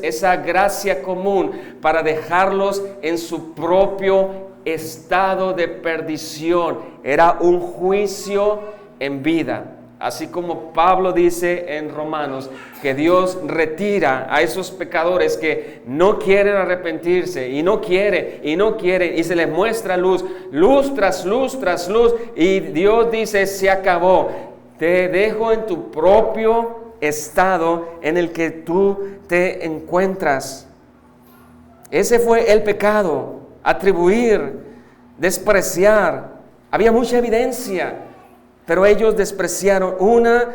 esa gracia común para dejarlos en su propio estado de perdición. Era un juicio en vida. Así como Pablo dice en Romanos que Dios retira a esos pecadores que no quieren arrepentirse y no quieren y se les muestra luz tras luz tras luz, y Dios dice: se acabó, te dejo en tu propio estado en el que tú te encuentras. Ese fue el pecado: atribuir, despreciar. Había mucha evidencia, pero ellos despreciaron una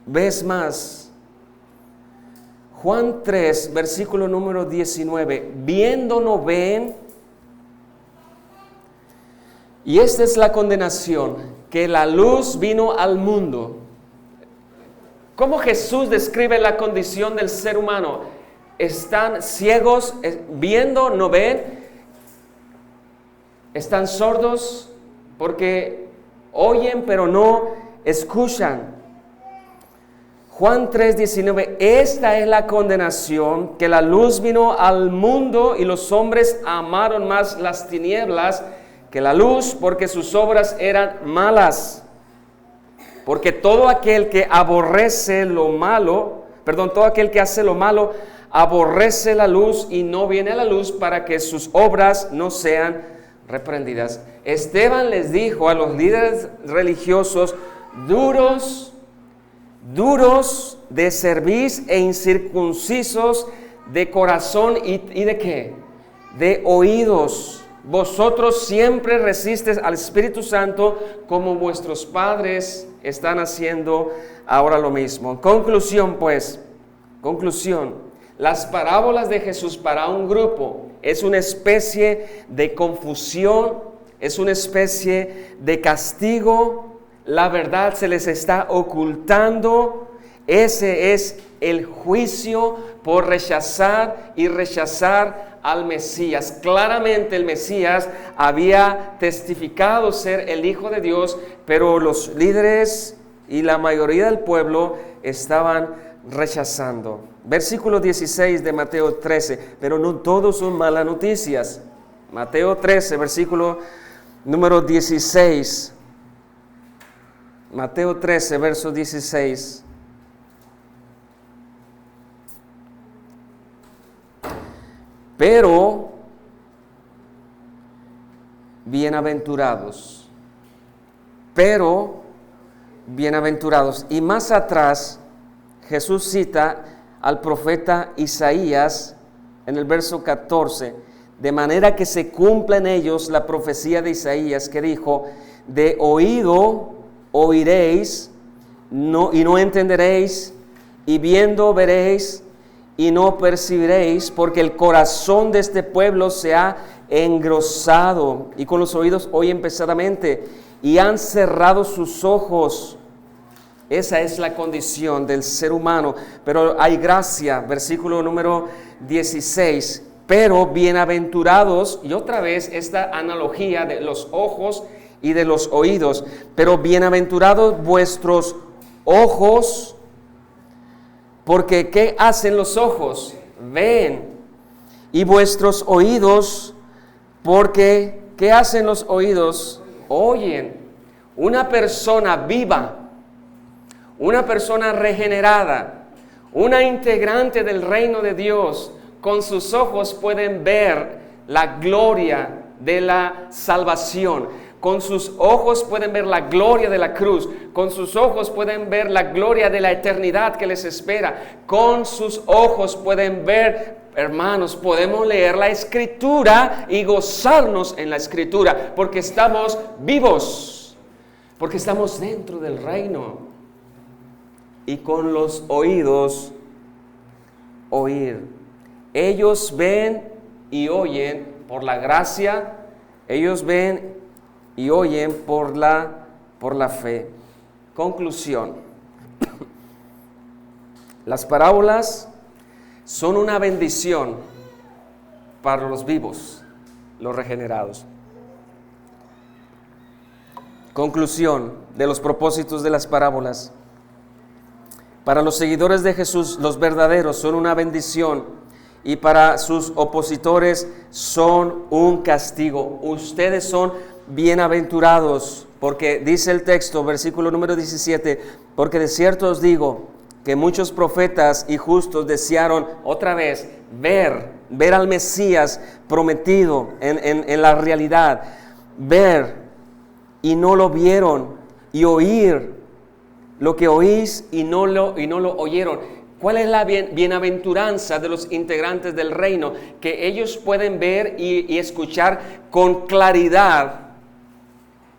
vez más. Juan 3, versículo número 19. Viendo no ven. Y esta es la condenación, que la luz vino al mundo. ¿Cómo Jesús describe la condición del ser humano? Están ciegos, viendo no ven. Están sordos porque oyen pero no escuchan. Juan 3:19, esta es la condenación, que la luz vino al mundo y los hombres amaron más las tinieblas que la luz, porque sus obras eran malas. Porque todo aquel que aborrece lo malo, todo aquel que hace lo malo, aborrece la luz y no viene a la luz para que sus obras no sean reprendidas. Esteban les dijo a los líderes religiosos: duros de cerviz e incircuncisos de corazón y ¿de qué? De oídos. Vosotros siempre resistes al Espíritu Santo, como vuestros padres están haciendo ahora lo mismo. Conclusión, las parábolas de Jesús para un grupo es una especie de confusión, es una especie de castigo. La verdad se les está ocultando. Ese es el juicio por rechazar al Mesías. Claramente el Mesías había testificado ser el Hijo de Dios, pero los líderes y la mayoría del pueblo estaban rechazando. Versículo 16 de Mateo 13, pero no todos son malas noticias. Mateo 13, versículo número 16. Mateo 13, verso 16. Pero bienaventurados. Pero bienaventurados. Y más atrás, Jesús cita al profeta Isaías en el verso 14, de manera que se cumpla en ellos la profecía de Isaías que dijo: de oído oiréis y no entenderéis, y viendo veréis y no percibiréis, porque el corazón de este pueblo se ha engrosado, y con los oídos oyen pesadamente, y han cerrado sus ojos. Esa es la condición del ser humano, pero hay gracia, versículo número 16, pero bienaventurados, y otra vez esta analogía de los ojos y de los oídos, pero bienaventurados vuestros ojos, porque ¿qué hacen los ojos? Ven. Y vuestros oídos, porque ¿qué hacen los oídos? Oyen. Una persona viva, una persona regenerada, una integrante del reino de Dios, con sus ojos pueden ver la gloria de la salvación. Con sus ojos pueden ver la gloria de la cruz. Con sus ojos pueden ver la gloria de la eternidad que les espera. Con sus ojos pueden ver, hermanos, podemos leer la Escritura y gozarnos en la Escritura, porque estamos vivos, porque estamos dentro del reino. Y con los oídos oír. Ellos ven y oyen por la gracia. Ellos ven y oyen por la fe. Conclusión. Las parábolas son una bendición para los vivos, los regenerados. Conclusión de los propósitos de las parábolas. Para los seguidores de Jesús, los verdaderos, son una bendición, y para sus opositores son un castigo. Ustedes son bienaventurados, porque dice el texto, versículo número 17, porque de cierto os digo que muchos profetas y justos desearon otra vez ver al Mesías prometido en la realidad, ver y no lo vieron, y oír lo que oís y no lo oyeron. ¿Cuál es la bienaventuranza de los integrantes del reino? Que ellos pueden ver y escuchar con claridad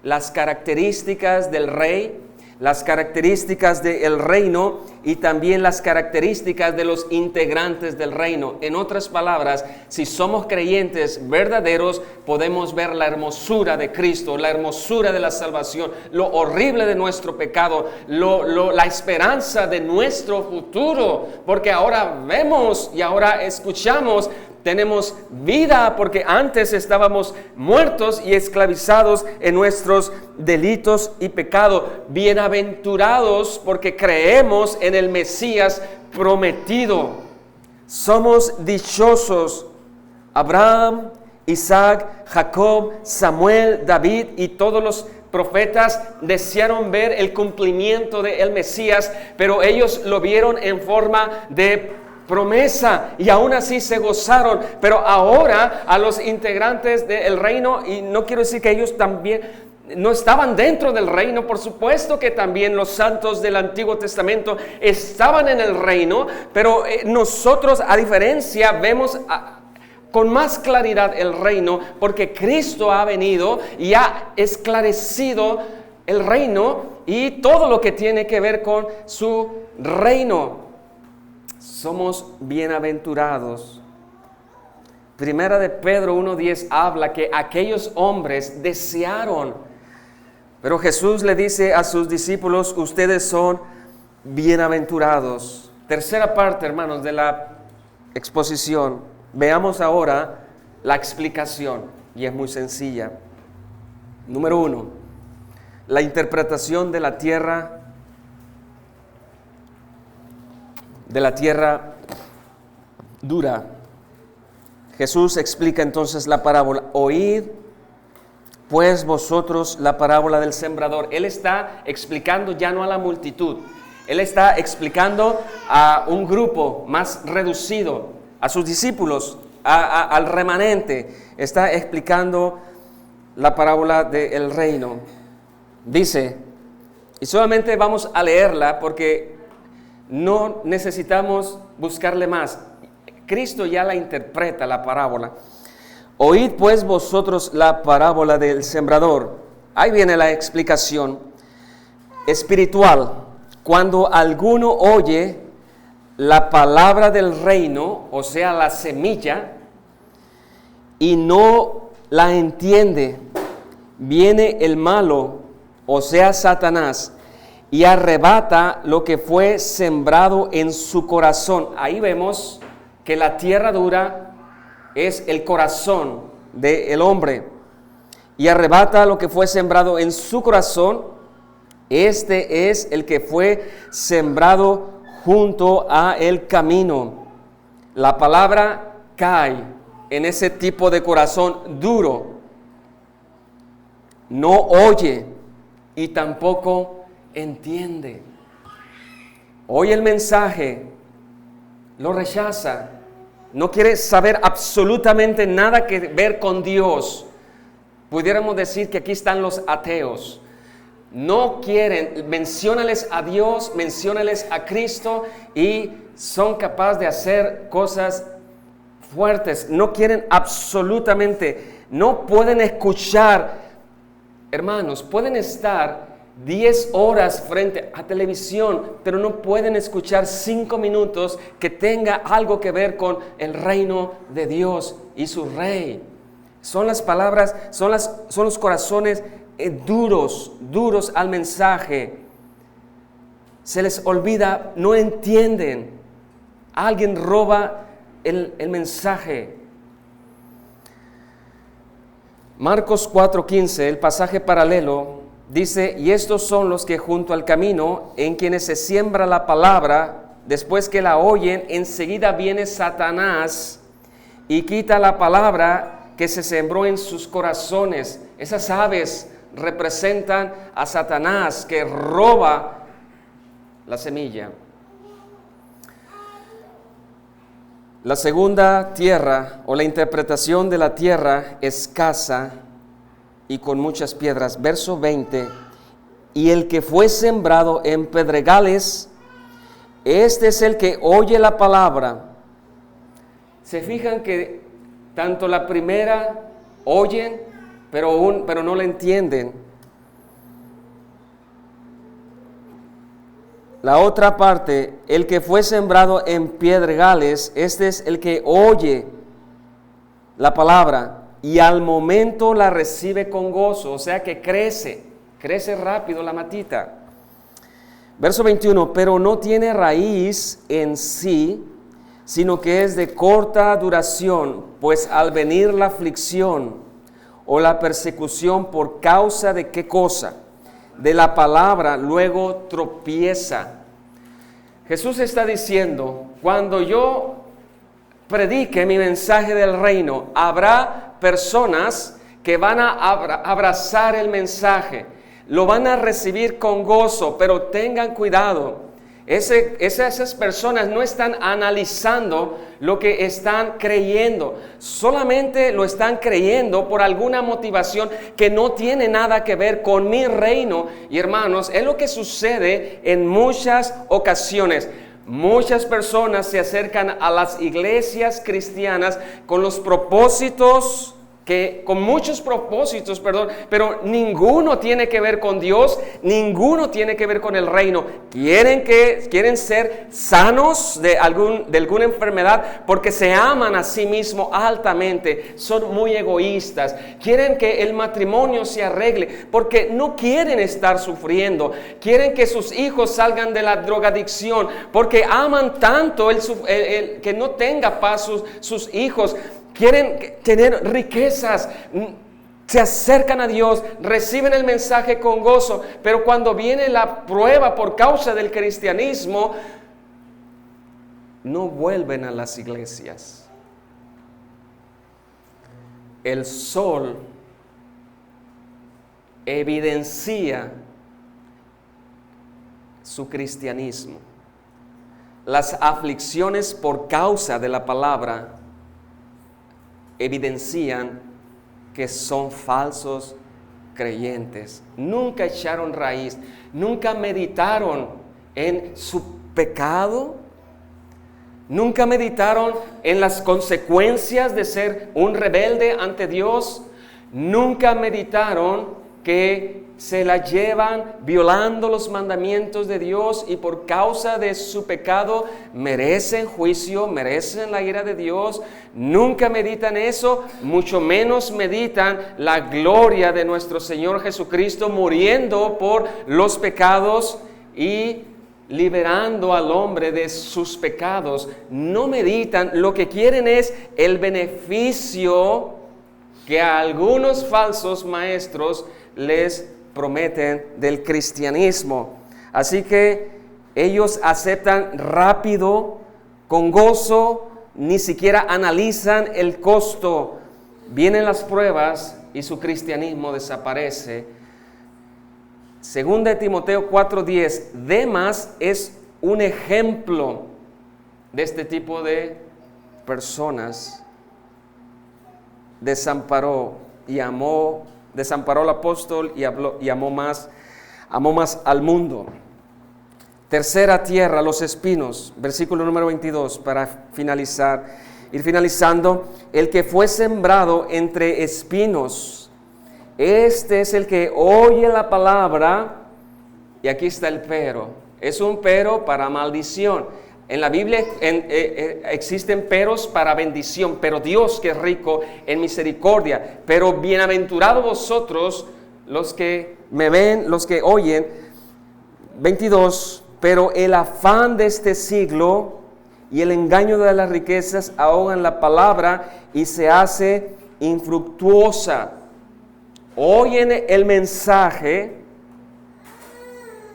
las características del rey, las características del reino y también las características de los integrantes del reino. En otras palabras, si somos creyentes verdaderos, podemos ver la hermosura de Cristo, la hermosura de la salvación, lo horrible de nuestro pecado, la esperanza de nuestro futuro, porque ahora vemos y ahora escuchamos. Tenemos vida porque antes estábamos muertos y esclavizados en nuestros delitos y pecado. Bienaventurados porque creemos en el Mesías prometido. Somos dichosos. Abraham, Isaac, Jacob, Samuel, David y todos los profetas desearon ver el cumplimiento del Mesías, pero ellos lo vieron en forma de promesa y aún así se gozaron. Pero ahora a los integrantes del reino, y no quiero decir que ellos también no estaban dentro del reino, por supuesto que también los santos del Antiguo Testamento estaban en el reino, pero nosotros a diferencia vemos con más claridad el reino, porque Cristo ha venido y ha esclarecido el reino y todo lo que tiene que ver con su reino. Somos bienaventurados. Primera de Pedro 1:10 habla que aquellos hombres desearon, pero Jesús le dice a sus discípulos: ustedes son bienaventurados. Tercera parte, hermanos, de la exposición. Veamos ahora la explicación, y es muy sencilla. Número 1, la interpretación de la tierra dura. Jesús explica entonces la parábola. Oíd pues vosotros la parábola del sembrador. Él está explicando ya no a la multitud, él está explicando a un grupo más reducido, a sus discípulos, al remanente. Está explicando la parábola del reino. Dice, y solamente vamos a leerla porque no necesitamos buscarle más. Cristo ya la interpreta, la parábola. Oíd pues vosotros la parábola del sembrador. Ahí viene la explicación espiritual. Cuando alguno oye la palabra del reino, o sea, la semilla, y no la entiende, viene el malo, o sea, Satanás, y arrebata lo que fue sembrado en su corazón. Ahí vemos que la tierra dura es el corazón del hombre, y arrebata lo que fue sembrado en su corazón. Este es el que fue sembrado junto a el camino. La palabra cae en ese tipo de corazón duro. No oye y tampoco entiende. Oye el mensaje, lo rechaza, no quiere saber absolutamente nada que ver con Dios. Pudiéramos decir que aquí están los ateos. No quieren, menciónales a Dios, menciónales a Cristo y son capaces de hacer cosas fuertes. No quieren absolutamente, no pueden escuchar. Hermanos, pueden estar 10 horas frente a televisión, pero no pueden escuchar 5 minutos que tenga algo que ver con el reino de Dios y su rey. Son las palabras, son los corazones duros al mensaje. Se les olvida, no entienden. Alguien roba el mensaje. Marcos 4:15, el pasaje paralelo, dice, y estos son los que junto al camino, en quienes se siembra la palabra, después que la oyen, enseguida viene Satanás y quita la palabra que se sembró en sus corazones. Esas aves representan a Satanás que roba la semilla. La segunda tierra o la interpretación de la tierra escasa y con muchas piedras. Verso 20, y el que fue sembrado en pedregales, este es el que oye la palabra. Se fijan que tanto la primera oyen, pero no la entienden. La otra parte, el que fue sembrado en pedregales, este es el que oye la palabra y al momento la recibe con gozo, o sea que crece rápido la matita. Verso 21, pero no tiene raíz en sí, sino que es de corta duración, pues al venir la aflicción o la persecución por causa de qué cosa, de la palabra, luego tropieza. Jesús está diciendo, cuando yo predique mi mensaje del reino, habrá personas que van a abrazar el mensaje, lo van a recibir con gozo, pero tengan cuidado. Esas personas no están analizando lo que están creyendo, solamente lo están creyendo por alguna motivación que no tiene nada que ver con mi reino. Y hermanos, es lo que sucede en muchas ocasiones. Muchas personas se acercan a las iglesias cristianas con los propósitos, con muchos propósitos, pero ninguno tiene que ver con Dios, ninguno tiene que ver con el reino. Quieren ser sanos de alguna enfermedad porque se aman a sí mismos altamente, son muy egoístas. Quieren que el matrimonio se arregle porque no quieren estar sufriendo. Quieren que sus hijos salgan de la drogadicción porque aman tanto que no tenga paz sus hijos. Quieren tener riquezas, se acercan a Dios, reciben el mensaje con gozo, pero cuando viene la prueba por causa del cristianismo, no vuelven a las iglesias. El sol evidencia su cristianismo. Las aflicciones por causa de la palabra evidencian que son falsos creyentes. Nunca echaron raíz, nunca meditaron en su pecado, nunca meditaron en las consecuencias de ser un rebelde ante Dios, nunca meditaron que se la llevan violando los mandamientos de Dios y por causa de su pecado merecen juicio, merecen la ira de Dios. Nunca meditan eso, mucho menos meditan la gloria de nuestro Señor Jesucristo muriendo por los pecados y liberando al hombre de sus pecados. No meditan, lo que quieren es el beneficio que a algunos falsos maestros les prometen del cristianismo. Así que ellos aceptan rápido, con gozo, ni siquiera analizan el costo. Vienen las pruebas y su cristianismo desaparece. Segunda de Timoteo 4:10, Demas es un ejemplo de este tipo de personas. Desamparó al apóstol y amó más al mundo. Tercera tierra, los espinos, versículo número 22, para ir finalizando. El que fue sembrado entre espinos, este es el que oye la palabra, y aquí está el pero, es un pero para maldición. En la Biblia existen peros para bendición, pero Dios, que es rico en misericordia. Pero bienaventurados vosotros, los que me ven, los que oyen. 22, pero el afán de este siglo y el engaño de las riquezas ahogan la palabra y se hace infructuosa. Oyen el mensaje,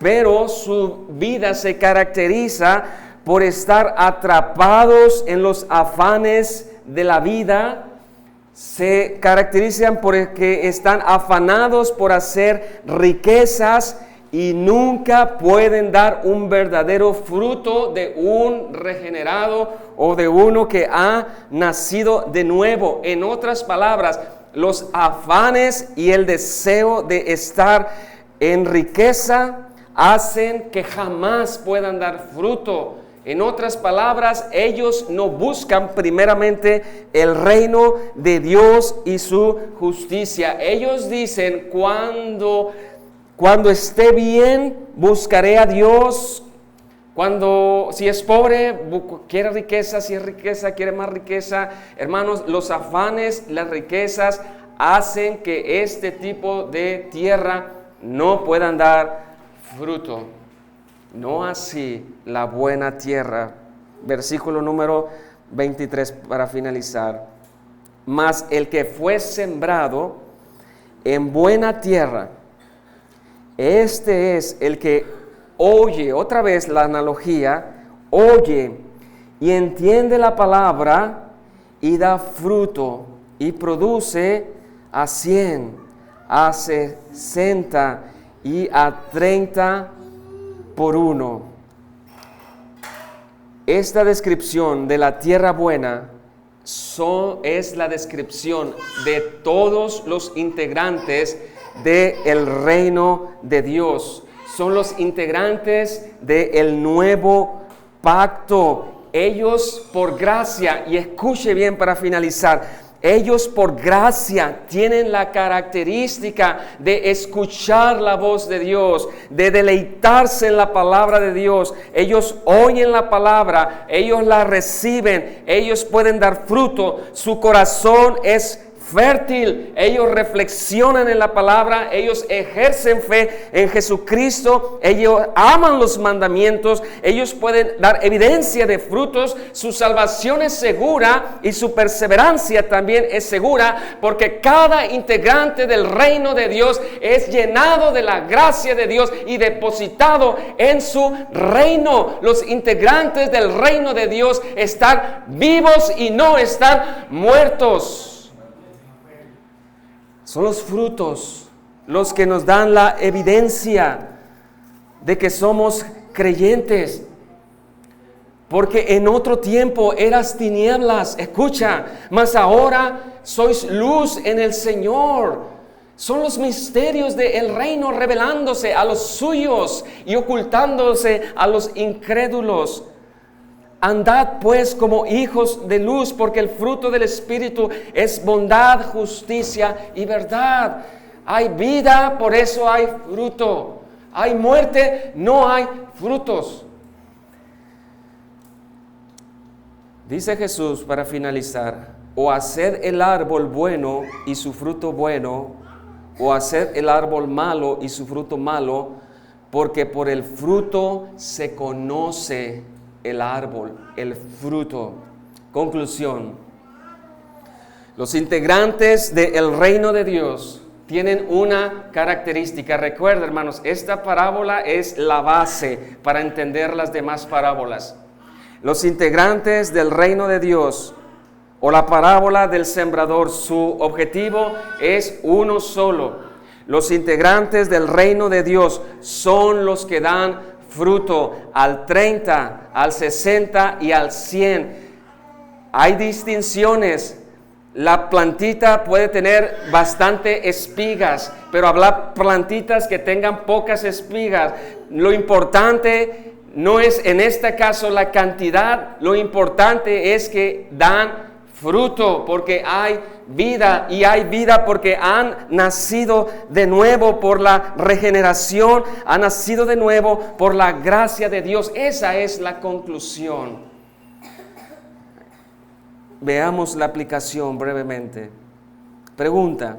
pero su vida se caracteriza por estar atrapados en los afanes de la vida. Se caracterizan porque están afanados por hacer riquezas y nunca pueden dar un verdadero fruto de un regenerado o de uno que ha nacido de nuevo. En otras palabras, los afanes y el deseo de estar en riqueza hacen que jamás puedan dar fruto. En otras palabras, ellos no buscan primeramente el reino de Dios y su justicia. Ellos dicen, cuando esté bien, buscaré a Dios. Si es pobre, quiere riqueza. Si es riqueza, quiere más riqueza. Hermanos, los afanes, las riquezas hacen que este tipo de tierra no puedan dar fruto. No así la buena tierra. Versículo número 23 para finalizar. Mas el que fue sembrado en buena tierra, este es el que oye, otra vez la analogía, oye y entiende la palabra y da fruto y produce a 100, a 60 y a 30 por uno. Esta descripción de la tierra buena es la descripción de todos los integrantes del reino de Dios. Son los integrantes del nuevo pacto. Ellos por gracia, y escuche bien para finalizar, ellos por gracia tienen la característica de escuchar la voz de Dios, de deleitarse en la palabra de Dios. Ellos oyen la palabra, ellos la reciben, ellos pueden dar fruto, su corazón es fértil, ellos reflexionan en la palabra, ellos ejercen fe en Jesucristo, ellos aman los mandamientos, ellos pueden dar evidencia de frutos, su salvación es segura y su perseverancia también es segura, porque cada integrante del reino de Dios es llenado de la gracia de Dios y depositado en su reino. Los integrantes del reino de Dios están vivos y no están muertos. Son los frutos los que nos dan la evidencia de que somos creyentes. Porque en otro tiempo eras tinieblas, escucha, mas ahora sois luz en el Señor. Son los misterios del reino revelándose a los suyos y ocultándose a los incrédulos. Andad pues como hijos de luz, porque el fruto del Espíritu es bondad, justicia y verdad. Hay vida, por eso hay fruto. Hay muerte, no hay frutos. Dice Jesús para finalizar: o haced el árbol bueno y su fruto bueno, o haced el árbol malo y su fruto malo, porque por el fruto se conoce el árbol, el fruto. Conclusión: los integrantes del reino de Dios tienen una característica. Recuerda, hermanos, esta parábola es la base para entender las demás parábolas. Los integrantes del reino de Dios, o la parábola del sembrador, su objetivo es uno solo. Los integrantes del reino de Dios son los que dan fruto al 30, al 60 y al 100. Hay distinciones. La plantita puede tener bastante espigas, pero habrá plantitas que tengan pocas espigas. Lo importante no es en este caso la cantidad, lo importante es que dan fruto, porque hay vida, y hay vida porque han nacido de nuevo por la regeneración, han nacido de nuevo por la gracia de Dios. Esa es la conclusión. Veamos la aplicación brevemente. Pregunta: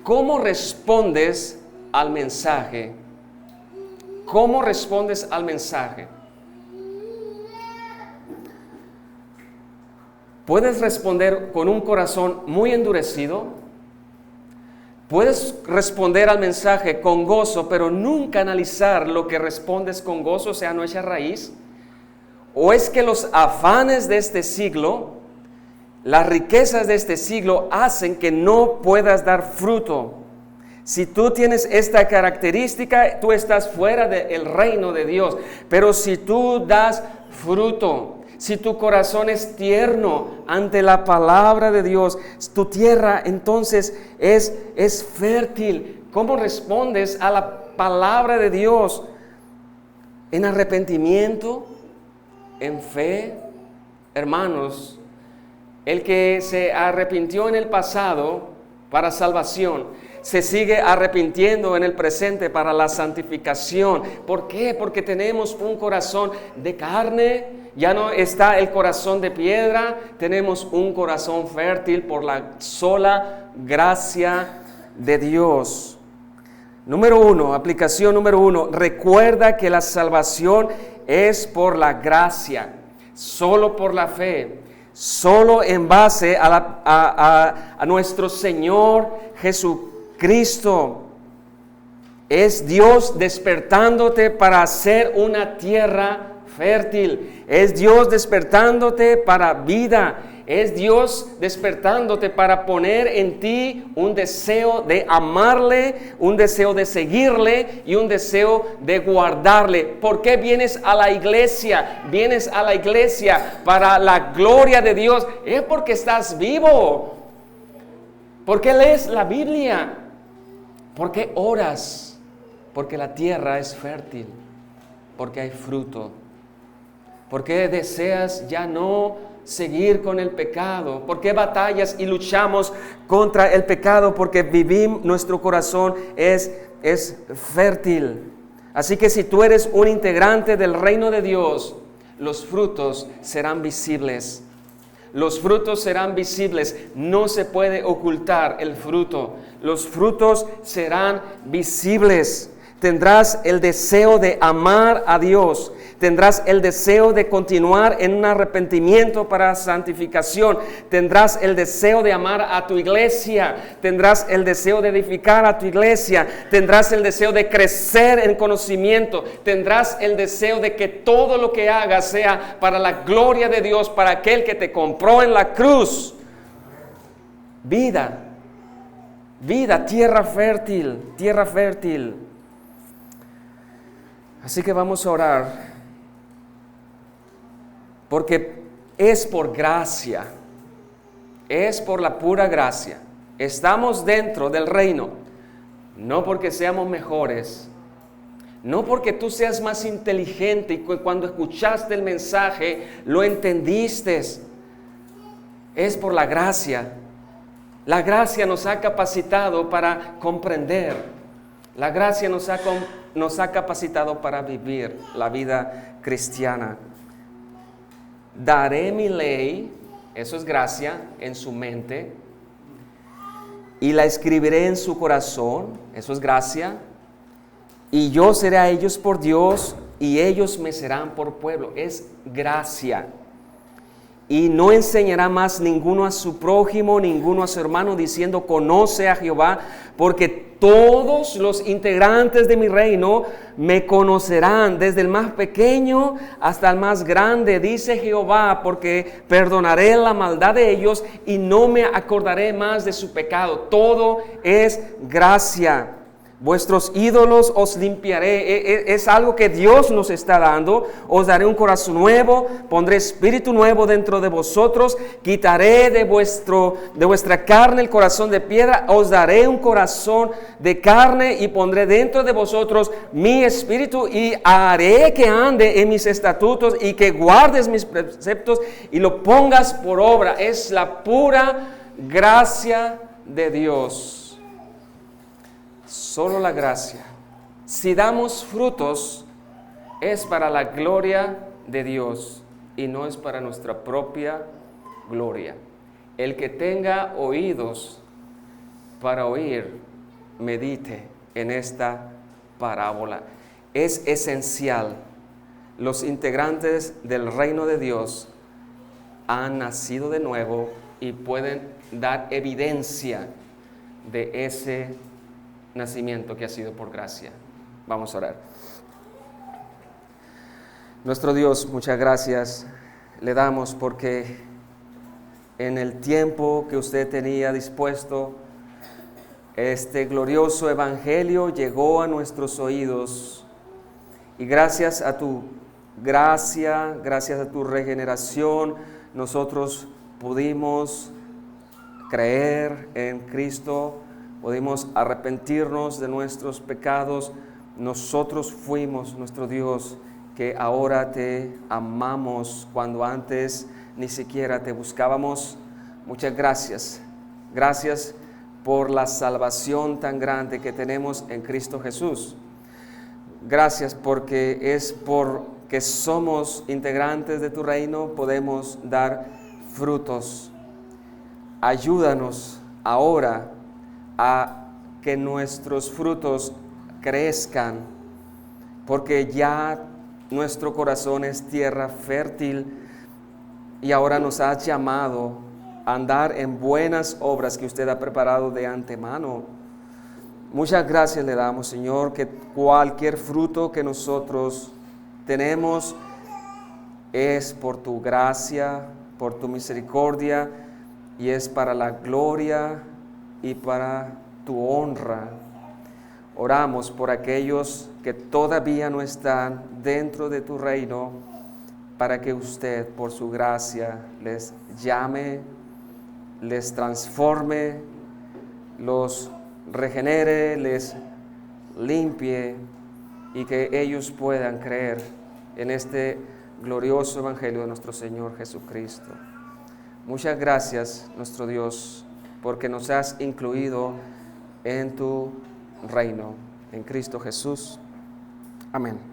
¿cómo respondes al mensaje? ¿Cómo respondes al mensaje? Puedes responder con un corazón muy endurecido. Puedes responder al mensaje con gozo, pero nunca analizar lo que respondes con gozo, o sea, no echa raíz. ¿O es que los afanes de este siglo, las riquezas de este siglo hacen que no puedas dar fruto? Si tú tienes esta característica, tú estás fuera del reino de Dios. Pero si tú das fruto, si tu corazón es tierno ante la palabra de Dios, tu tierra entonces es fértil. ¿Cómo respondes a la palabra de Dios? ¿En arrepentimiento? ¿En fe? Hermanos, el que se arrepintió en el pasado para salvación, se sigue arrepintiendo en el presente para la santificación. ¿Por qué? Porque tenemos un corazón de carne, ya no está el corazón de piedra, tenemos un corazón fértil por la sola gracia de Dios. Número 1, aplicación número 1, recuerda que la salvación es por la gracia, solo por la fe, solo en base a nuestro Señor Jesucristo. Es Dios despertándote para hacer una tierra fértil. Es Dios despertándote para vida. Es Dios despertándote para poner en ti un deseo de amarle, un deseo de seguirle y un deseo de guardarle. ¿Por qué vienes a la iglesia? Vienes a la iglesia para la gloria de Dios. Es porque estás vivo. ¿Por qué lees la Biblia? ¿Por qué oras? Porque la tierra es fértil. Porque hay fruto. ¿Por qué deseas ya no seguir con el pecado? ¿Por qué batallas y luchamos contra el pecado? Porque nuestro corazón es fértil. Así que si tú eres un integrante del reino de Dios, los frutos serán visibles. Los frutos serán visibles. No se puede ocultar el fruto. Los frutos serán visibles. Tendrás el deseo de amar a Dios. Tendrás el deseo de continuar en un arrepentimiento para santificación. Tendrás el deseo de amar a tu iglesia. Tendrás el deseo de edificar a tu iglesia. Tendrás el deseo de crecer en conocimiento. Tendrás el deseo de que todo lo que hagas sea para la gloria de Dios, para aquel que te compró en la cruz. Vida, tierra fértil, tierra fértil. Así que vamos a orar. porque es por gracia, es por la pura gracia. Estamos dentro del reino, no porque seamos mejores, no porque tú seas más inteligente y cuando escuchaste el mensaje lo entendiste. Es por la gracia. La gracia nos ha capacitado para comprender. La gracia nos ha capacitado para vivir la vida cristiana. Daré mi ley, eso es gracia, en su mente, y la escribiré en su corazón, eso es gracia, y yo seré a ellos por Dios, y ellos me serán por pueblo, es gracia. Y no enseñará más ninguno a su prójimo, ninguno a su hermano, diciendo, conoce a Jehová, porque todos los integrantes de mi reino me conocerán, desde el más pequeño hasta el más grande, dice Jehová, porque perdonaré la maldad de ellos y no me acordaré más de su pecado. Todo es gracia. Vuestros ídolos os limpiaré. Es algo que Dios nos está dando. Os daré un corazón nuevo, pondré espíritu nuevo dentro de vosotros, quitaré de vuestra carne el corazón de piedra, os daré un corazón de carne y pondré dentro de vosotros mi espíritu y haré que ande en mis estatutos y que guardes mis preceptos y lo pongas por obra. Es la pura gracia de Dios. Solo la gracia. Si damos frutos, es para la gloria de Dios y no es para nuestra propia gloria. El que tenga oídos para oír, medite en esta parábola. Es esencial. Los integrantes del reino de Dios han nacido de nuevo y pueden dar evidencia de ese nacimiento que ha sido por gracia. Vamos a orar. Nuestro Dios, muchas gracias le damos porque en el tiempo que usted tenía dispuesto, este glorioso evangelio llegó a nuestros oídos y gracias a tu gracia, gracias a tu regeneración, nosotros pudimos creer en Cristo. Pudimos arrepentirnos de nuestros pecados. Nosotros fuimos, nuestro Dios, que ahora te amamos cuando antes ni siquiera te buscábamos. Muchas gracias. Gracias por la salvación tan grande que tenemos en Cristo Jesús. Gracias porque es porque somos integrantes de tu reino, podemos dar frutos. Ayúdanos ahora a que nuestros frutos crezcan, porque ya nuestro corazón es tierra fértil y ahora nos has llamado a andar en buenas obras que usted ha preparado de antemano. Muchas gracias le damos, Señor, que cualquier fruto que nosotros tenemos es por tu gracia, por tu misericordia y es para la gloria y para tu honra. Oramos por aquellos que todavía no están dentro de tu reino, para que usted, por su gracia, les llame, les transforme, los regenere, les limpie y que ellos puedan creer en este glorioso evangelio de nuestro Señor Jesucristo. Muchas gracias, nuestro Dios, porque nos has incluido en tu reino, en Cristo Jesús. Amén.